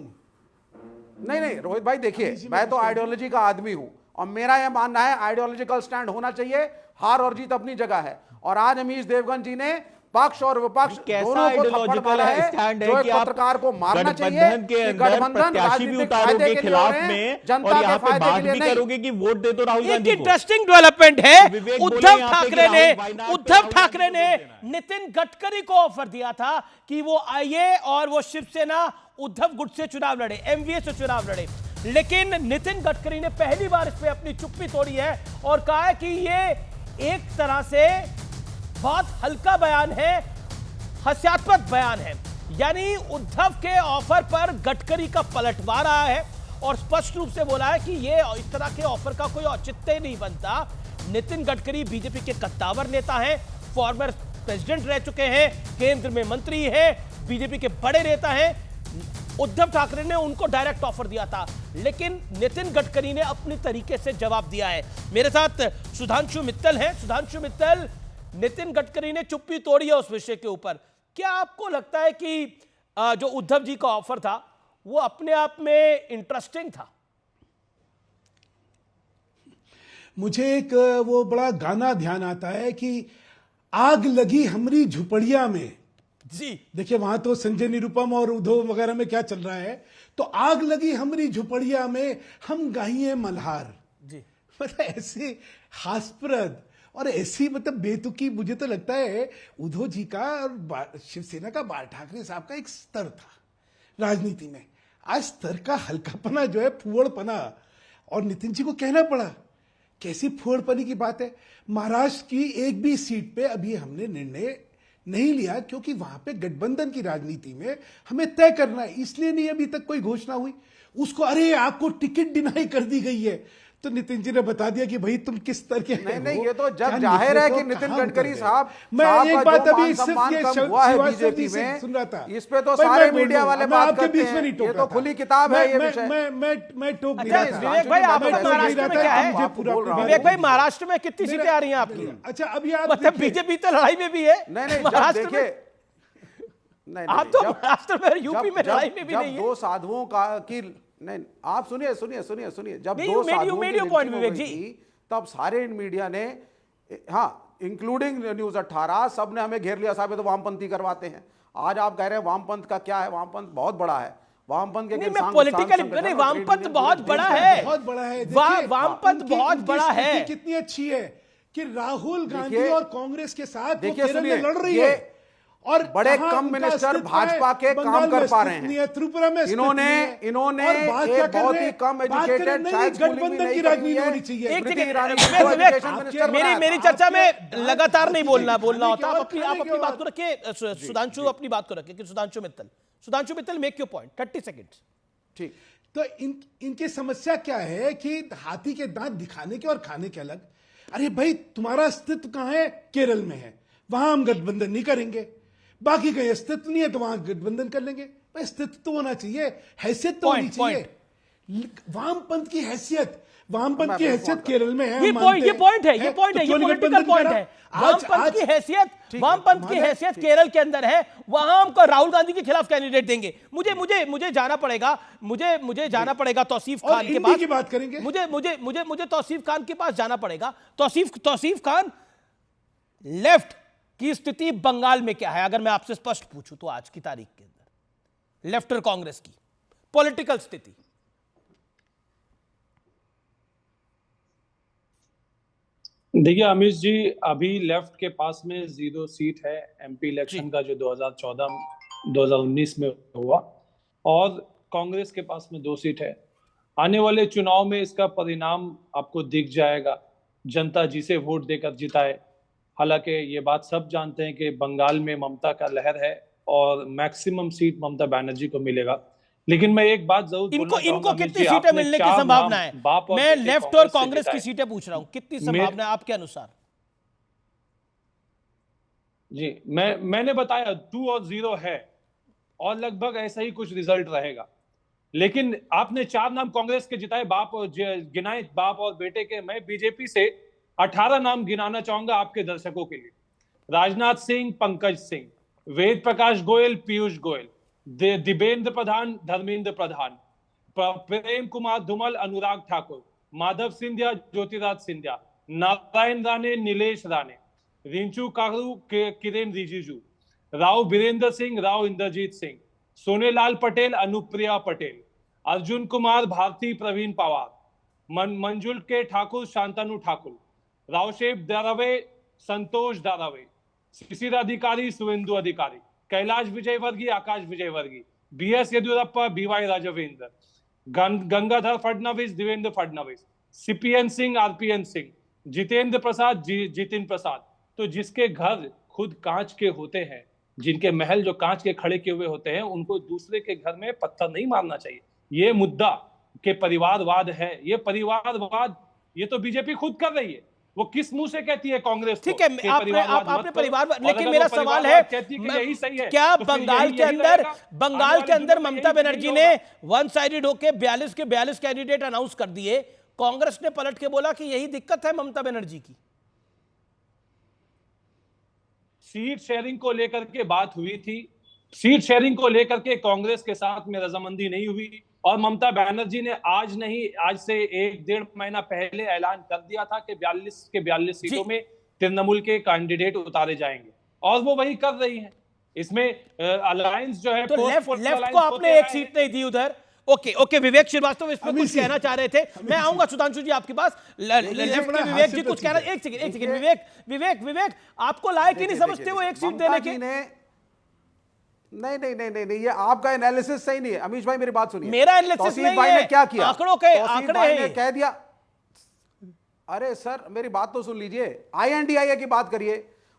नहीं रोहित भाई, देखिए मैं तो आइडियोलॉजी का आदमी हूं और मेरा यह मानना है आइडियोलॉजिकल स्टैंड होना चाहिए, हार और जीत अपनी जगह है। और आज अमीश देवगन जी ने पक्ष और विपक्ष दोनों को थप्पड़ मारा है, स्टैंड है जो कि एक पत्रकार को मारना चाहिए के अंदर प्रत्याशी भी उतारोगे खिलाफ में, और यहाँ पे बात भी करोगे कि वोट दे दो राहुल गांधी को। इंटरेस्टिंग डेवलपमेंट है। उद्धव ठाकरे ने नितिन गडकरी को ऑफर दिया था कि वो आइए और वो शिवसेना उद्धव गुट से चुनाव लड़े, एमवीए से चुनाव लड़े, लेकिन नितिन गडकरी ने पहली बार इस पे अपनी चुप्पी तोड़ी है और कहा है कि ये एक तरह से बहुत हल्का बयान है, हास्यास्पद बयान है। यानी उद्धव के ऑफर पर गडकरी का पलटवार आया है और स्पष्ट रूप से बोला है कि ये इस तरह के ऑफर का कोई औचित्य नहीं बनता। नितिन गडकरी बीजेपी के कद्दावर नेता हैं, फॉर्मर प्रेसिडेंट रह चुके हैं, केंद्र में मंत्री है, बीजेपी के बड़े नेता हैं। उद्धव ठाकरे ने उनको डायरेक्ट ऑफर दिया था, लेकिन नितिन गडकरी ने अपनी तरीके से जवाब दिया है। मेरे साथ सुधांशु मित्तल हैं। सुधांशु मित्तल, नितिन गडकरी ने चुप्पी तोड़ी है उस विषय के ऊपर। क्या आपको लगता है कि जो उद्धव जी का ऑफर था वो अपने आप में इंटरेस्टिंग था? मुझे एक वो बड़ा गाना ध्यान आता है कि आग लगी हमारी झुपड़िया में जी। देखिए वहां तो संजय निरुपम और उद्धव वगैरह में क्या चल रहा है, तो आग लगी हमारी झुपड़िया में हम गाइए मल्हार जी। मतलब ऐसे हास्यप्रद और ऐसी मतलब बेतुकी, मुझे तो लगता है उद्धव जी का और शिवसेना का बाल ठाकरे साहब का एक स्तर था राजनीति में। आज स्तर का हल्कापना जो है, फुहड़पना, और नितिन जी को कहना पड़ा। कैसी फुहड़पनी की बात है। महाराष्ट्र की एक भी सीट पे अभी हमने निर्णय नहीं लिया क्योंकि वहां पे गठबंधन की राजनीति में हमें तय करना है, इसलिए नहीं अभी तक कोई घोषणा हुई। उसको अरे आपको टिकट डिनाई कर दी गई है, तो नितिन जी ने बता दिया कि भाई तुम किस तरह के नहीं, ये तो जब जाहिर है कि नितिन गडकरी साहब, मैं एक बात अभी बीजेपी में सुन रहा था, इस पे तो सारे मीडिया वाले बात करते हैं, ये तो खुली किताब है ये विषय। मैं टोक नहीं रहा था। विवेक भाई, आपका महाराष्ट्र में क्या है? विवेक भाई, महाराष्ट्र में कितनी सीटें आ रही हैं आपकी? अच्छा, अभी आप मतलब बीजेपी तो लड़ाई में भी है। नहीं, महाराष्ट्र में नहीं, आप तो महाराष्ट्र में, यूपी में लड़ाई में भी नहीं है। दो साधुओं का की नहीं, आप सुनिए, जब दो साधुओं की पॉइंट लिंचिंग विवेक हो जी, गई थी, तब सारे मीडिया ने, हाँ इंक्लूडिंग न्यूज 18, सबने हमें घेर लिया, साहब ये तो वामपंथी करवाते हैं। आज आप कह रहे हैं वामपंथ का क्या है? वामपंथ बहुत बड़ा है। वामपंथ के पॉलिटिकल वामपंथ बहुत बड़ा है, बहुत बड़ा है। वामपंथ बहुत बड़ा है। कितनी अच्छी है कि राहुल गांधी और कांग्रेस के साथ केरल में लड़ रही है और बड़े कम मिनिस्टर भाजपा के काम कर पा रहे हैं। त्रिपुरा में इन्होंने एक बहुत ही कम एजुकेटेड, शायद गठबंधन की राजनीति होनी चाहिए। मेरी चर्चा में लगातार नहीं बोलना होता। आप अपनी बात को रखिए, सुधांशु अपनी बात को रखिए। Sudhanshu Mittal, make your point, 30 seconds. ठीक, तो इनकी समस्या क्या है कि हाथी के दांत दिखाने के और खाने के अलग। अरे भाई, तुम्हारा अस्तित्व कहां है? केरल में है, वहां हम गठबंधन नहीं करेंगे। बाकी कहीं अस्तित्व नहीं है तो वहां गठबंधन कर लेंगे। अस्तित्व तो होना चाहिए, हैसियत तो होनी चाहिए। वामपंथ की हैसियत, वामपंथ की हैसियत केरल में है। ये पॉइंट है, ये पॉलिटिकल पॉइंट है। वामपंथ की हैसियत केरल के अंदर है, वहां हमको राहुल गांधी के खिलाफ कैंडिडेट देंगे। मुझे जाना पड़ेगा, मुझे जाना पड़ेगा तौसीफ खान के पास। की बात करेंगे। मुझे तौसीफ खान के पास जाना पड़ेगा। तौसीफ खान, लेफ्ट की स्थिति बंगाल में क्या है? अगर मैं आपसे स्पष्ट पूछूं तो आज की तारीख के अंदर लेफ्ट और कांग्रेस की पॉलिटिकल स्थिति। देखिए अमीश जी, अभी लेफ्ट के पास में 0 सीट है एमपी इलेक्शन का जो 2014-2019 में हुआ, और कांग्रेस के पास में 2 सीट है। आने वाले चुनाव में इसका परिणाम आपको दिख जाएगा, जनता जिसे वोट देकर जिताए। हालांकि ये बात सब जानते हैं कि बंगाल में ममता का लहर है और मैक्सिमम सीट ममता बनर्जी को मिलेगा। लेकिन मैं एक बात जरूर इनको कितनी सीटें मिलने की संभावना है? मैं लेफ्ट और कांग्रेस की सीटें पूछ रहा हूं, कितनी संभावना है आपके अनुसार? जी, मैंने बताया 2 और 0 है, और लगभग ऐसा ही कुछ रिजल्ट रहेगा। लेकिन आपने 4 नाम कांग्रेस के जिताए, गिनाए बाप और बेटे के। मैं बीजेपी से 18 नाम गिनाना चाहूंगा आपके दर्शकों के लिए। राजनाथ सिंह, पंकज सिंह, वेद प्रकाश गोयल, पीयूष गोयल, दिवेंद्र प्रधान, धर्मेंद्र प्रधान, प्रेम कुमार धूमल, अनुराग ठाकुर, माधव सिंधिया, ज्योतिराज सिंधिया, नारायण राणे, नीलेश राणे, रिंचू कारू, किरेन रिजिजू, राव बीरेंद्र सिंह, राव इंद्रजीत सिंह, सोनेलाल पटेल, अनुप्रिया पटेल, अर्जुन कुमार, भारती प्रवीण पवार, मंजुल के ठाकुर, शांतनु ठाकुर, रावशेप दारावे, संतोष दारावे, शिशिर Adhikari, Suvendu Adhikari, Kailash Vijayvargiya, Akash Vijayvargiya, BS Yediyurappa, BY Raghavendra, Gangadhar Fadnavis, Devendra Fadnavis, CPN Singh, RPN Singh, Jitendra Prasad, Jitin Prasad. तो जिसके घर खुद कांच के होते हैं, जिनके महल जो कांच के खड़े किए हुए होते हैं, उनको दूसरे के घर में पत्थर नहीं मारना चाहिए। ये मुद्दा के परिवारवाद है, ये परिवारवाद ये तो बीजेपी खुद कर रही है। वो किस मुंह से कहती है कांग्रेस? ठीक है, आपने परिवार, लेकिन मेरा सवाल है, यही सही है, क्या तो बंगाल के अंदर ममता बनर्जी ने वन साइडेड होके 42 के 42 कैंडिडेट अनाउंस कर दिए, कांग्रेस ने पलट के बोला कि यही दिक्कत है ममता बनर्जी की? सीट शेयरिंग को लेकर के बात हुई थी, सीट शेयरिंग को लेकर के कांग्रेस के साथ में रजामंदी नहीं हुई, और ममता बनर्जी ने आज नहीं, आज से 1-1.5 महीना पहले ऐलान कर दिया था कि 42 सीटों में तृणमूल के कैंडिडेट उतारे जाएंगे, और वो वही कर रही हैं। इसमें अलायंस जो है, तो लेफ्ट को आपने 1 सीट नहीं दी उधर। ओके, विवेक श्रीवास्तव इसमें कुछ कहना चाह रहे थे। मैं आऊंगा सुधांशु जी आपके पास। लेफ्ट के विवेक जी कुछ कह रहे। एक सेकंड, विवेक आपको लायक ही नहीं समझते वो 1 सीट देने के? नहीं, ये आपका एनालिसिस सही नहीं है। अमीश भाई मेरी बात सुनिए। मेरा एनालिसिस नहीं भाई है, ने क्या किया? आंकड़े हैं, कह दिया। अरे सर मेरी बात तो सुन लीजिए। INDIA की बात करिए,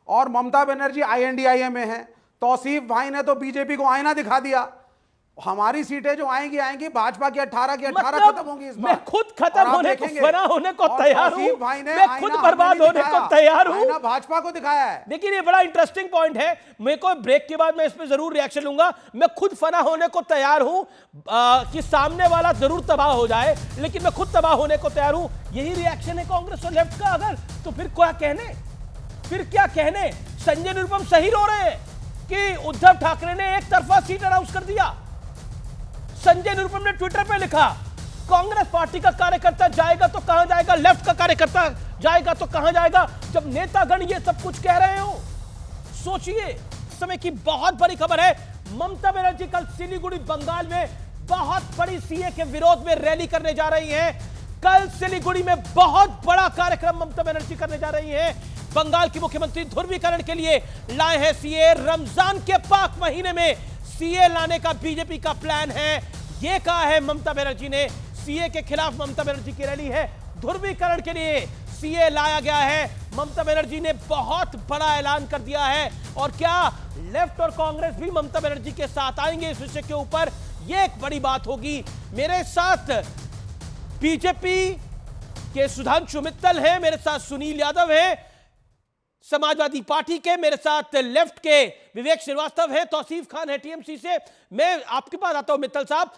और ममता बनर्जी INDIA में है। तौसीफ भाई ने तो बीजेपी को आईना दिखा दिया। हमारी सीटें जो आएंगी भाजपा की 18 की 18 खत्म होंगी इस बार। मैं खुद खत्म होने को, फना होने को तैयार हूं, मैं खुद बर्बाद होने को तैयार हूं। भाजपा को दिखाया है। लेकिन ये बड़ा इंटरेस्टिंग पॉइंट है, मेरे को ब्रेक के बाद मैं इस पे जरूर रिएक्शन लूंगा। मैं खुद फना होने को तैयार हूं कि सामने वाला जरूर तबाह हो जाए, लेकिन मैं खुद तबाह होने को तैयार हूं। यही रिएक्शन है कांग्रेस और लेफ्ट का। अगर तो फिर क्या कहने? संजय निरुपम सही रो रहे हैं कि उद्धव ठाकरे ने एक तरफा सीट अनाउंस कर दिया। संजय निरुपम ने ट्विटर पे लिखा, कांग्रेस पार्टी का कार्यकर्ता जाएगा तो कहां जाएगा, लेफ्ट का कार्यकर्ता जाएगा तो कहां जाएगा, जब नेतागण ये सब कुछ कह रहे हो। सोचिए, समय की बहुत बड़ी खबर है, ममता बनर्जी कल सिलीगुड़ी बंगाल में बहुत बड़ी सीए के विरोध में रैली करने जा रही हैं। कल सिलीगुड़ी में बहुत बड़ा कार्यक्रम ममता बनर्जी करने जा रही हैं। बंगाल की मुख्यमंत्री ध्रुवीकरण के लिए लाए हैं सीए। रमजान के पाक महीने में सीए लाने का बीजेपी का प्लान है, ये कहा है ममता बनर्जी ने। सीए के खिलाफ ममता बनर्जी की रैली है, ध्रुवीकरण के लिए सीए लाया गया है। ममता बनर्जी ने बहुत बड़ा ऐलान कर दिया है। और क्या लेफ्ट और कांग्रेस भी ममता बनर्जी के साथ आएंगे इस विषय के ऊपर? ये एक बड़ी बात होगी। मेरे साथ बीजेपी के सुधांशु मित्तल हैं, मेरे साथ सुनील यादव हैं समाजवादी पार्टी के, मेरे साथ लेफ्ट के विवेक श्रीवास्तव है, तौसीफ खान है टीएमसी से। मैं आपके पास आता हूं मित्तल साहब।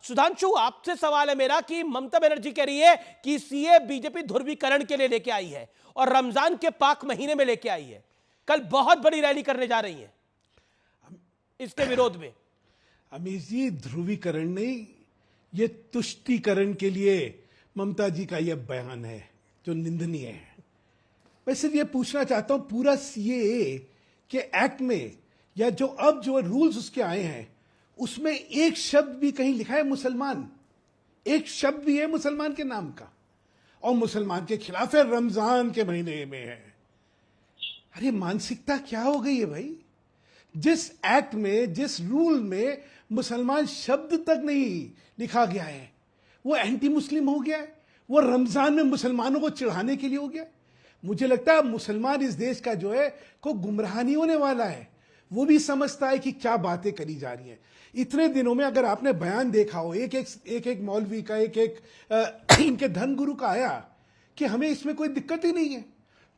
सुधांशु, आपसे सवाल है मेरा कि ममता बनर्जी कह रही है कि सीए बीजेपी ध्रुवीकरण के लिए लेके आई है और रमजान के पाक महीने में लेके आई है। कल बहुत बड़ी रैली करने जा रही है इसके विरोध में। अमीश जी, ध्रुवीकरण नहीं, ये तुष्टीकरण के लिए ममता जी का यह बयान है जो निंदनीय है। मैं सिर्फ ये पूछना चाहता हूं, पूरा सीएए के एक्ट में या जो रूल्स उसके आए हैं उसमें एक शब्द भी कहीं लिखा है मुसलमान? एक शब्द भी है मुसलमान के नाम का? और मुसलमान के खिलाफ है, रमजान के महीने में है। अरे मानसिकता क्या हो गई है भाई? जिस एक्ट में, जिस रूल में मुसलमान शब्द तक नहीं लिखा गया है, वो एंटी मुस्लिम हो गया है, वो रमजान में मुसलमानों को चिढ़ाने के लिए हो गया। मुझे लगता है मुसलमान इस देश का जो है को गुमराह नहीं होने वाला है, वो भी समझता है कि क्या बातें करी जा रही हैं। इतने दिनों में अगर आपने बयान देखा हो एक एक मौलवी का, इनके धर्मगुरु का आया कि हमें इसमें कोई दिक्कत ही नहीं है।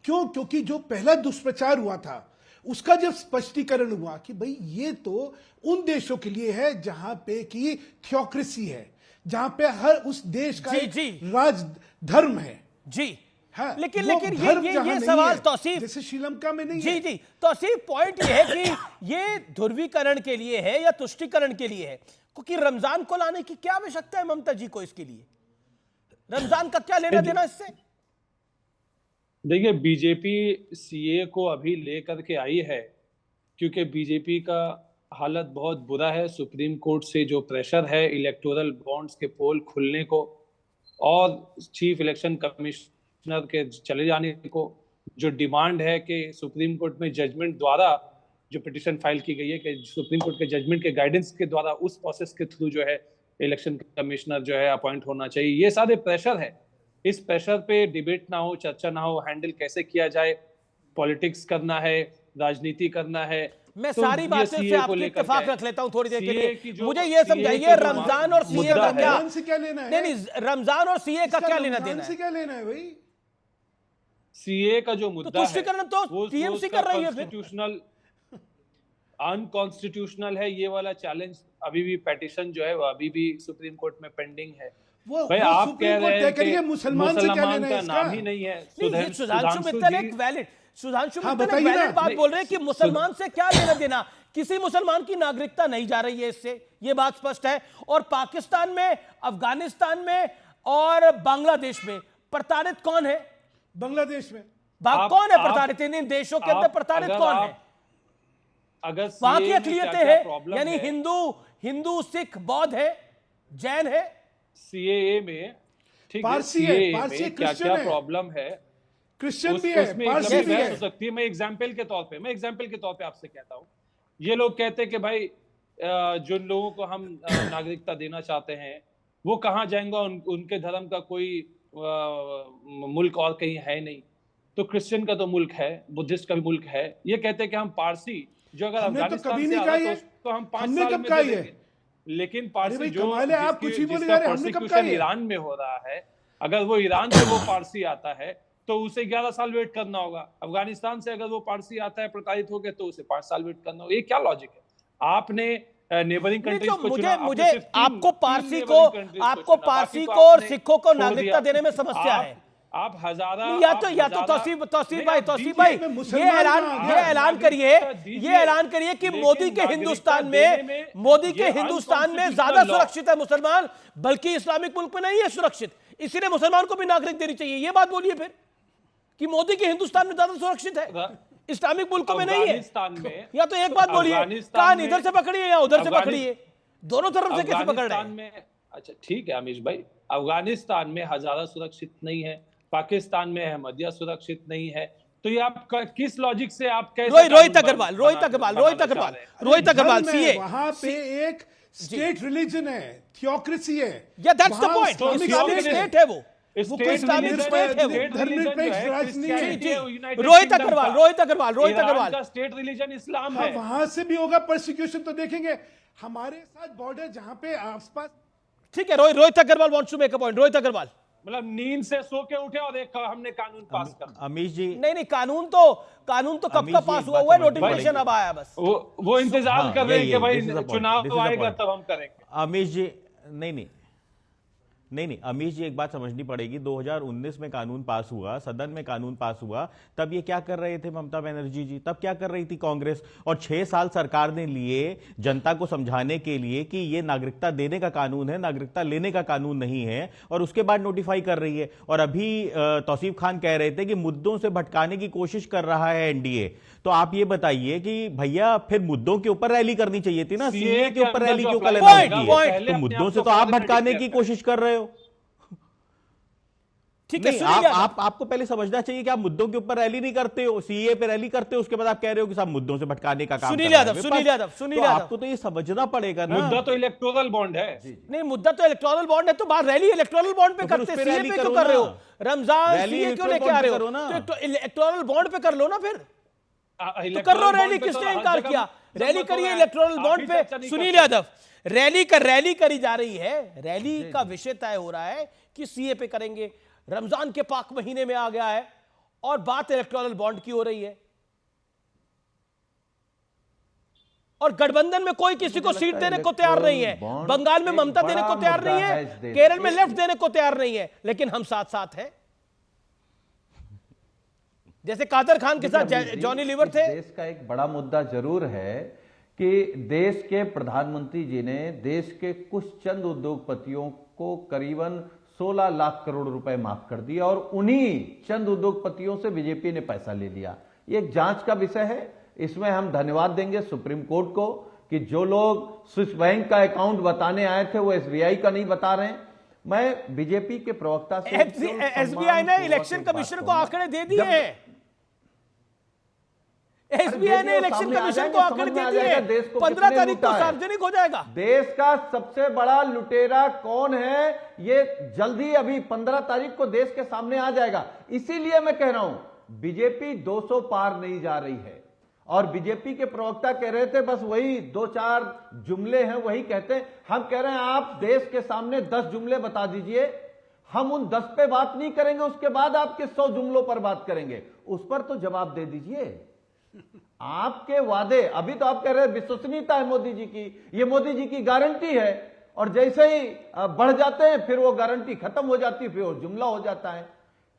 क्यों? क्योंकि जो पहला दुष्प्रचार हुआ था उसका जब स्पष्टीकरण हुआ कि भाई ये तो उन देशों के लिए है जहां पे की थियोक्रेसी है, जहां पे हर उस देश का एक राज धर्म है। जी हाँ, लेकिन ये नहीं सवाल है, तौसीफ, जैसे श्रीलंका में नहीं जी है। जी तौसीफ, पॉइंट ये है कि ये ध्रुवीकरण के लिए है या तुष्टीकरण के लिए है? क्योंकि रमजान को लाने की क्या आवश्यकता है ममता जी को? इसके लिए रमजान का क्या लेना देना इससे? देखिए, बीजेपी सीए को अभी लेकर के आई है क्योंकि बीजेपी का हालत बहुत बुरा है। सुप्रीम कोर्ट से जो प्रेशर है इलेक्टोरल बॉन्ड्स के पोल खुलने को और चीफ इलेक्शन कमिश्नर के चले जाने को, जो डिमांड है कि सुप्रीम कोर्ट में जजमेंट द्वारा जो पिटिशन फाइल की गई है कि सुप्रीम कोर्ट के जजमेंट के गाइडेंस के द्वारा उस प्रोसेस के थ्रू जो है इलेक्शन कमिश्नर जो है अपॉइंट होना चाहिए, ये सारे प्रेशर है। इस प्रेशर पे डिबेट ना हो, चर्चा ना हो, हैंडल कैसे किया जाए, पॉलिटिक्स करना है, राजनीति करना है। मैं तो सारी बातें से आपकी इत्तेफाक रख लेता हूं थोड़ी देर के लिए। मुझे ये समझाइए रमजान और सीए का क्या लेना है? नहीं, रमजान और सीए का क्या लेना देना है? क्या लेना है भाई? सीए का जो मुद्दा है तुष्टीकरण तो टीएमसी कर रही है, कॉन्स्टिट्यूशनल अनकॉन्स्टिट्यूशनल है। ये वाला चैलेंज अभी भी पिटीशन जो है वो अभी भी सुप्रीम कोर्ट में पेंडिंग है। भाई आप कह रहे हैं कि मुसलमान का नाम ही नहीं है। सुधांशु मित्तल एक वैलिड बात बोल रहे हैं कि मुसलमान से क्या लेना देना, किसी मुसलमान की नागरिकता नहीं जा रही है इससे, ये बात स्पष्ट है। और पाकिस्तान में, अफगानिस्तान में और बांग्लादेश में प्रताड़ित कौन है? बांग्लादेश में कौन है प्रताड़ित? इन देशों के अंदर प्रताड़ित कौन है? अगर वहां की अकलियतें हैं, यानी हिंदू सिख बौद्ध है, जैन है। सीएए में ठीक है, पारसी क्या क्रिश्चियन है, प्रॉब्म है, क्रिश्चियन भी है, पारसी भी है। हो सकती है। मैं एग्जांपल के तौर पे आपसे कहता हूं, ये लोग कहते हैं कि भाई जिन लोगों को हम नागरिकता देना चाहते हैं वो कहां जाएंगे, उनके धर्म का कोई मुल्क और कहीं है नहीं। तो क्रिश्चियन का तो मुल्क है, बुद्धिस्ट का भी मुल्क है। ये कहते हैं कि हम पारसी जो अगर अफगानिस्तान से आता तो हम 5 साल में दे देंगे। लेकिन पारसी जो जिसका प्रोसिक्यूशन ईरान में हो रहा है, अगर वो ईरान से वो पारसी आता है तो उसे 11 साल वेट करना होगा। अफगानिस्तान से अगर वो पारसी आता है प्रताड़ित होकर तो उसे 5 साल वेट करना होगा। ये क्या लॉजिक है? आपने नेबरिंग कंट्रीज को चुना, मुझे आपको पारसी को और सिखों को नागरिकता देने में समस्या है। आप हजारा या तो तौसीफ भाई ये ऐलान करिए कि मोदी के हिंदुस्तान में ज्यादा सुरक्षित है मुसलमान, बल्कि इस्लामिक मुल्क में नहीं है सुरक्षित, इसीलिए मुसलमान को भी नागरिक देनी चाहिए। ये बात बोलिए फिर कि मोदी के हिंदुस्तान में ज्यादा सुरक्षित है, इस्लामिक मुल्कों में नहीं है। या तो एक बात बोलिए, कान इधर से पकड़िए या उधर से पकड़िए, दोनों तरफ से कैसे पकड़ रहे हैं? अच्छा ठीक है अमीश भाई, अफगानिस्तान में हजारा सुरक्षित नहीं है, पाकिस्तान में अहमदिया सुरक्षित नहीं है, तो ये आप किस लॉजिक से आप कैसे? रोहित अग्रवाल सीए, वहां पे एक स्टेट रिलीजन है, थियोक्रेसी है। या that's the point, Islamic state है वो कोई इस्लामिक स्टेट है वो। रोहित अग्रवाल का स्टेट रिलीजन इस्लाम है। वहां से भी होगा परसिक्यूशन, तो देखेंगे हमारे साथ बॉर्डर जहां पे आसपास। ठीक है, Rohit Agarwal wants to make a point. Rohit Agarwal, मतलब नींद से सो के उठे और एक हमने कानून पास कर। अमीश जी नहीं, कानून तो कब का पास हुआ है, नोटिफिकेशन अब आया बस। वो इंतजार कर रहे हैं कि भाई चुनाव आएगा तब हम करेंगे। अमीश जी नहीं, अमीश जी एक बात समझनी पड़ेगी। 2019 में कानून पास हुआ, सदन में कानून पास हुआ, तब ये क्या कर रहे थे ममता बनर्जी जी? तब क्या कर रही थी कांग्रेस? और 6 साल सरकार ने लिए जनता को समझाने के लिए कि ये नागरिकता देने का कानून है, नागरिकता लेने का कानून नहीं है, और उसके बाद नोटिफाई कर रही है। और अभी तौसीफ खान कह रहे थे कि मुद्दों से भटकाने की कोशिश कर रहा है एनडीए। तो आप ये बताइए कि भैया फिर मुद्दों के ऊपर रैली करनी चाहिए थी ना, सीए के ऊपर रैली क्यों करनी? तो मुद्दों से तो आप भटकाने की कोशिश कर रहे हो। ठीक है, नहीं, सुनील आपको पहले समझना चाहिए कि आप मुद्दों के ऊपर रैली नहीं करते हो, सीए पे रैली करते हो, उसके बाद आप कह रहे हो कि सब मुद्दों से भटकाने का काम सुनील कर रहे हैं। यादव आपको तो ये समझना पड़ेगा ना। मुद्दा तो इलेक्टोरल बॉन्ड है। नहीं, मुद्दा तो इलेक्टोरल बॉन्ड है, तो बात रैली इलेक्टोरल बॉन्ड पे करते, सीए पे क्यों कर रहे हो? रमजान सीए क्यों लेके आ रहे हो? तो इलेक्टोरल बॉन्ड पे कर लो ना फिर, तो कर लो रैली। किसने इनकार किया? रैली करिए इलेक्टोरल बॉन्ड पे। सुनील यादव, रैली करी जा रही है, रैली का विषय तय हो रहा है कि सीए पे करेंगे, रमजान के पाक महीने में आ गया है और बात इलेक्टोरल बॉन्ड की हो रही है, और गठबंधन में कोई किसी को सीट देने को तैयार नहीं है। बंगाल में ममता देने को तैयार नहीं है, केरल में लेफ्ट देने को तैयार नहीं है, लेकिन हम साथ साथ हैं। जैसे कादर खान के साथ जॉनी लीवर थे। देश का एक बड़ा मुद्दा जरूर है कि देश के प्रधानमंत्री जी ने देश के कुछ चंद उद्योगपतियों को करीबन 16 लाख करोड़ रुपए माफ कर दिया, और उन्हीं चंद उद्योगपतियों से बीजेपी ने पैसा ले लिया। ये एक जांच का विषय है। इसमें हम धन्यवाद देंगे सुप्रीम कोर्ट को कि जो लोग स्विस बैंक का अकाउंट बताने आए थे वो एसबीआई का नहीं बता रहे हैं। मैं बीजेपी के प्रवक्ता से, एसबीआई ने इलेक्शन कमिश्नर को आंकड़े दे दिए हैं। एसबीआई ने इलेक्शन कमीशन को आंकड़े दे दिए, 15 तारीख को सार्वजनिक हो जाएगा। देश का सबसे बड़ा लुटेरा कौन है ये जल्दी अभी 15 तारीख को देश के सामने आ जाएगा। इसीलिए मैं कह रहा हूं बीजेपी 200 पार नहीं जा रही है। और बीजेपी के प्रवक्ता कह रहे थे बस वही 2-4 जुमले हैं वही कहते हैं। हम कह रहे हैं आप देश के सामने 10 जुमले बता दीजिए, हम उन 10 पे बात नहीं करेंगे, उसके बाद आपके 100 जुमलों पर बात करेंगे। उस पर तो जवाब दे दीजिए। आपके वादे, अभी तो आप कह रहे हैं विश्वसनीयता है मोदी जी की, ये मोदी जी की गारंटी है, और जैसे ही बढ़ जाते हैं फिर वो गारंटी खत्म हो जाती है, फिर वो जुमला हो जाता है।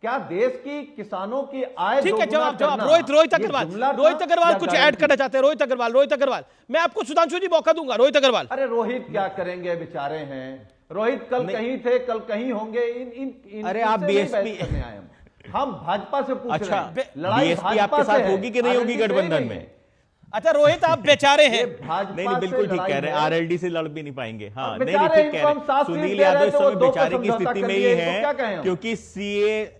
क्या देश की किसानों की आय ठीक है, जवाब रोहित अग्रवाल कुछ ऐड करना चाहते हैं। रोहित अग्रवाल मैं आपको सुधांशु जी मौका दूंगा। रोहित अग्रवाल। अरे रोहित क्या करेंगे, बेचारे हैं रोहित, कल कहीं थे कल कहीं होंगे। अरे आप बीएसपी हम भाजपा से पूछ अच्छा, रहे हैं लड़ाई बीएसपी आपके साथ होगी कि नहीं होगी गठबंधन में? अच्छा रोहित, आप बेचारे हैं। नहीं, बिल्कुल ठीक कह रहे हैं, आरएलडी से लड़ भी नहीं पाएंगे। हाँ, नहीं ठीक कह रहे हैं। सुनील यादव इस समय बेचारे की स्थिति में ही है, क्योंकि सीए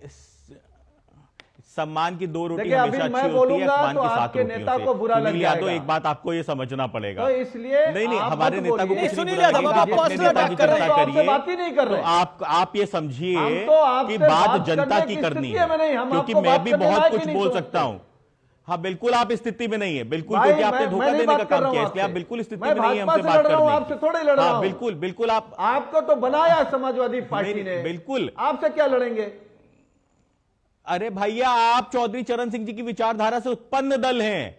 सम्मान की 2 रोटी हमेशा अच्छी होती है, अपमान की 7 रोटियों से। सुनील यादव, एक बात आपको ये समझना पड़ेगा, तो इसलिए नहीं हमारे नेता को कुछ सुनील यादव आप अपने नेता की चर्चा करिए, बात ही नहीं कर रहे। तो आप ये समझिए कि बात जनता की करनी है, क्योंकि मैं भी बहुत कुछ बोल सकता हूं। हाँ बिल्कुल, आप स्थिति में नहीं है, बिल्कुल, क्योंकि आपने धोखा देने का काम किया, इसलिए आप बिल्कुल स्थिति में नहीं है हमसे बात करने। आपसे थोड़े लड़ रहा हूं। बिल्कुल आपको तो बनाया समाजवादी पार्टी ने, बिल्कुल आपसे क्या लड़ेंगे? अरे भैया, आप चौधरी चरण सिंह जी की विचारधारा से उत्पन्न दल हैं।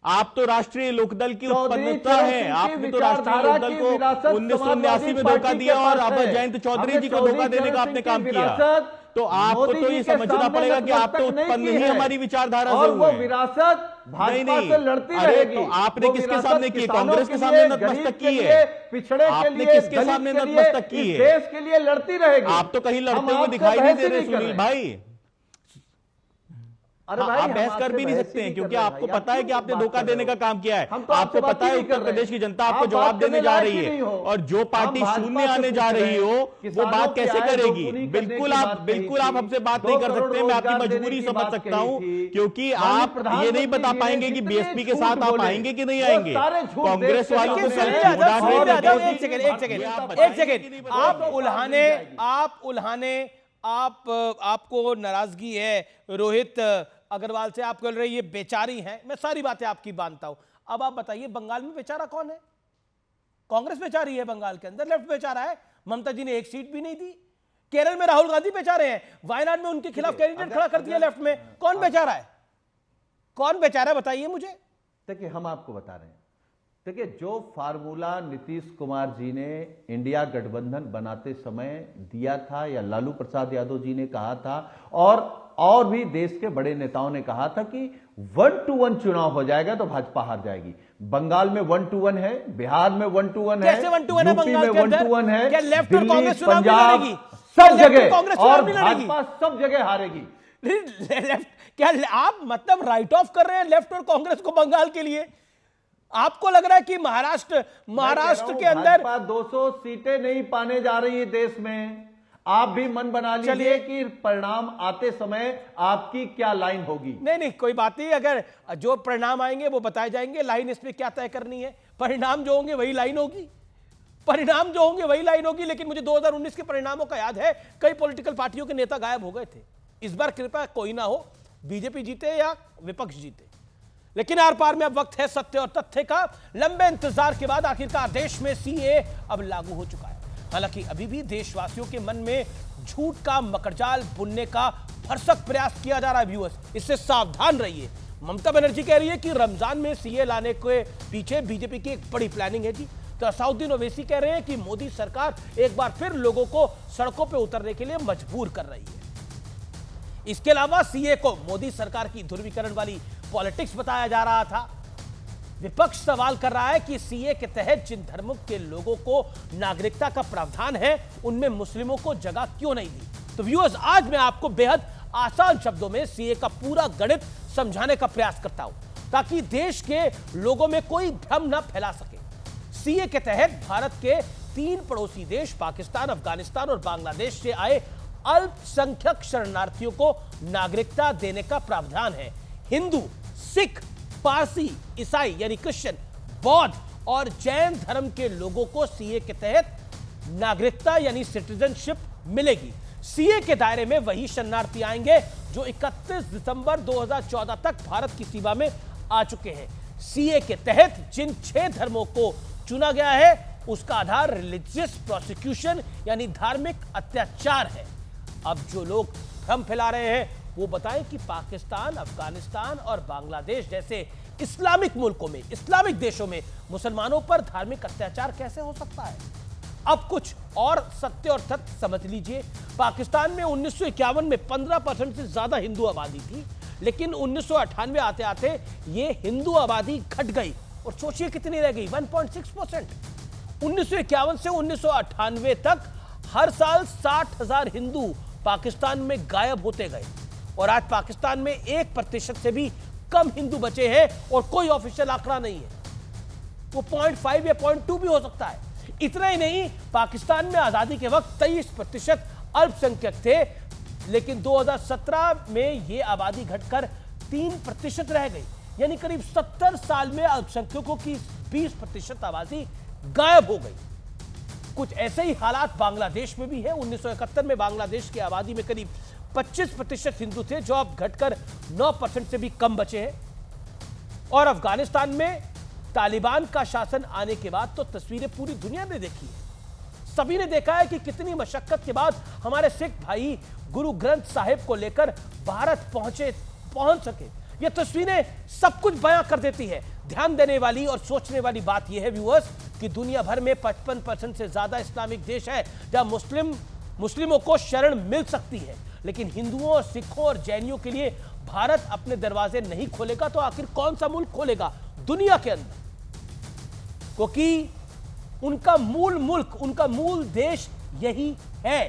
आप तो राष्ट्रीय लोकदल की उत्पन्नता है। आपने तो राष्ट्रीय लोकदल को 1979 में धोखा दिया और अब जयंत चौधरी जी को धोखा देने का आपने काम किया। तो आपको तो ये समझना पड़ेगा कि आप तो उत्पन्न ही हमारी विचारधारा से हुए। विरासत भाजपा से लड़ती रहेगी। तो आपने किसके सामने की? कांग्रेस के सामने नतमस्तक की है। पिछड़े के लिए, किसके सामने नतमस्तक की है? देश के लिए लड़ती रहेगी। आप तो कहीं लड़ते हुए दिखाई नहीं दे रहे सुनील भाई। अरे भाई, आप बहस कर भी नहीं सकते हैं, क्योंकि आपको पता है कि आपने धोखा देने का काम किया है। आपको पता है उत्तर प्रदेश की जनता आपको जवाब देने जा रही है, और जो पार्टी शून्य आने जा रही हो वो बात कैसे करेगी? बिल्कुल आप हमसे बात नहीं कर सकते। मैं आपकी मजबूरी समझ सकता हूं, क्योंकि आप ये नहीं बता पाएंगे कि बीएसपी के साथ आप आएंगे कि नहीं आएंगे। कांग्रेस वालों को एक सेकेंड, आप उल्हाने आपको नाराजगी है रोहित अग्रवाल से, आप कह रहे ये बेचारी हैं। मैं सारी बातें आपकी मानता हूं। अब आप बताइए बंगाल में बेचारा कौन है? कांग्रेस बेचारी है बंगाल के अंदर, लेफ्ट बेचारा है। ममता जी ने एक सीट भी नहीं दी। केरल में राहुल गांधी बेचारे हैं, वायनाड में उनके खिलाफ कैंडिडेट खड़ा कर दिया लेफ्ट में। कौन बेचारा है? कौन बेचारा है बताइए मुझे। देखिए, हम आपको बता रहे हैं। देखिए, जो फार्मूला नीतीश कुमार जी ने इंडिया गठबंधन बनाते समय दिया था, या लालू प्रसाद यादव जी ने कहा था, और भी देश के बड़े नेताओं ने कहा था कि 1-to-1 चुनाव हो जाएगा तो भाजपा हार जाएगी। बंगाल में 1-to-1 है, बिहार में 1-to-1 है, यूपी में 1-to-1 है, दिल्ली, पंजाब, सब जगह, और भाजपा सब जगह हारेगी। क्या आप मतलब राइट ऑफ कर रहे हैं लेफ्ट और कांग्रेस को बंगाल के लिए? आपको लग रहा है कि महाराष्ट्र के अंदर 200 सीटें नहीं पाने जा रही है देश में। आप भी मन बना लीजिए कि परिणाम आते समय आपकी क्या लाइन होगी। नहीं, कोई बात नहीं, अगर जो परिणाम आएंगे वो बताए जाएंगे, लाइन इसमें क्या तय करनी है, परिणाम जो होंगे वही लाइन होगी, परिणाम जो होंगे वही लाइन होगी। लेकिन मुझे 2019 के परिणामों का याद है, कई पॉलिटिकल पार्टियों के नेता गायब हो गए थे। इस बार कृपया कोई ना हो, बीजेपी जीते या विपक्ष जीते, लेकिन आर पार में अब वक्त है सत्य और तथ्य का। लंबे इंतजार के बाद आखिरकार देश में सीए अब लागू हो चुका है। हालांकि अभी भी देशवासियों के मन में झूठ का मकड़जाल बुनने का भरसक प्रयास किया जा रहा है। व्यूअर्स, इससे सावधान रहिए। ममता बनर्जी कह रही है कि रमजान में सीए लाने के पीछे बीजेपी की एक बड़ी प्लानिंग है जी। तो असाउद्दीन ओवैसी कह रहे हैं कि मोदी सरकार एक बार फिर लोगों को सड़कों पर उतरने के लिए मजबूर कर रही है। इसके अलावा सीए को मोदी सरकार की ध्रुवीकरण वाली पॉलिटिक्स बताया जा रहा था। विपक्ष सवाल कर रहा है कि सीए के तहत जिन धर्मों के लोगों को नागरिकता का प्रावधान है, उनमें मुस्लिमों को जगह क्यों नहीं दी। तो व्यूअर्स, आज मैं आपको बेहद आसान शब्दों में सीए का पूरा गणित समझाने का प्रयास करता हूं, ताकि देश के लोगों में कोई भ्रम न फैला सके। सीए के तहत भारत के 3 पड़ोसी देश पाकिस्तान, अफगानिस्तान और बांग्लादेश से आए अल्पसंख्यक शरणार्थियों को नागरिकता देने का प्रावधान है। हिंदू, सिख, पारसी, ईसाई यानी क्रिश्चियन, बौद्ध और जैन धर्म के लोगों को सीए के तहत नागरिकता यानी सिटीजनशिप मिलेगी। सीए के दायरे में वही शरणार्थी आएंगे जो 31 दिसंबर 2014 तक भारत की सीमा में आ चुके हैं। सीए के तहत जिन 6 धर्मों को चुना गया है, उसका आधार रिलीजियस प्रोसिक्यूशन यानी धार्मिक अत्याचार है। अब जो लोग भ्रम फैला रहे हैं, वो बताएं कि पाकिस्तान, अफगानिस्तान और बांग्लादेश जैसे इस्लामिक मुल्कों में, इस्लामिक देशों में मुसलमानों पर धार्मिक अत्याचार कैसे हो सकता है। अब कुछ और सत्य और तथ्य समझ लीजिए। पाकिस्तान में 1951 में 15% से ज्यादा हिंदू आबादी थी, लेकिन 1998 आते आते ये हिंदू आबादी घट गई और सोचिए कितनी रह गई, 1.6%। 1951 से 1998 तक हर साल 60,000 हिंदू पाकिस्तान में गायब होते गए और आज पाकिस्तान में 1% से भी कम हिंदू बचे हैं और कोई ऑफिशियल आंकड़ा नहीं है। वो 0.5 या 0.2 भी हो सकता है। इतना ही नहीं, पाकिस्तान में आजादी के वक्त 23% अल्पसंख्यक थे, लेकिन 2017 में ये आबादी घटकर 3% रह गई। यानी करीब 70 साल में अल्पसंख्यकों की 20% आबादी गायब हो गई। कुछ ऐसे ही हालात बांग्लादेश में भी है। 1971 में बांग्लादेश की आबादी में करीब 25% हिंदू थे, जो अब घटकर 9% से भी कम बचे हैं। और अफगानिस्तान में तालिबान का शासन आने के बाद तो तस्वीरें पूरी दुनिया ने देखी है। सभी ने देखा है कि कितनी मशक्कत के बाद हमारे सिख भाई गुरु ग्रंथ साहिब को लेकर भारत पहुंच सके। ये तस्वीरें सब कुछ बयां कर देती है। ध्यान देने वाली और सोचने वाली बात यह है व्यूअर्स कि दुनिया भर में 55% से ज्यादा इस्लामिक देश है जहां मुस्लिमों को शरण मिल सकती है, लेकिन हिंदुओं और सिखों और जैनियों के लिए भारत अपने दरवाजे नहीं खोलेगा तो आखिर कौन सा मुल्क खोलेगा दुनिया के अंदर? क्योंकि उनका मूल मुल्क, उनका मूल देश यही है।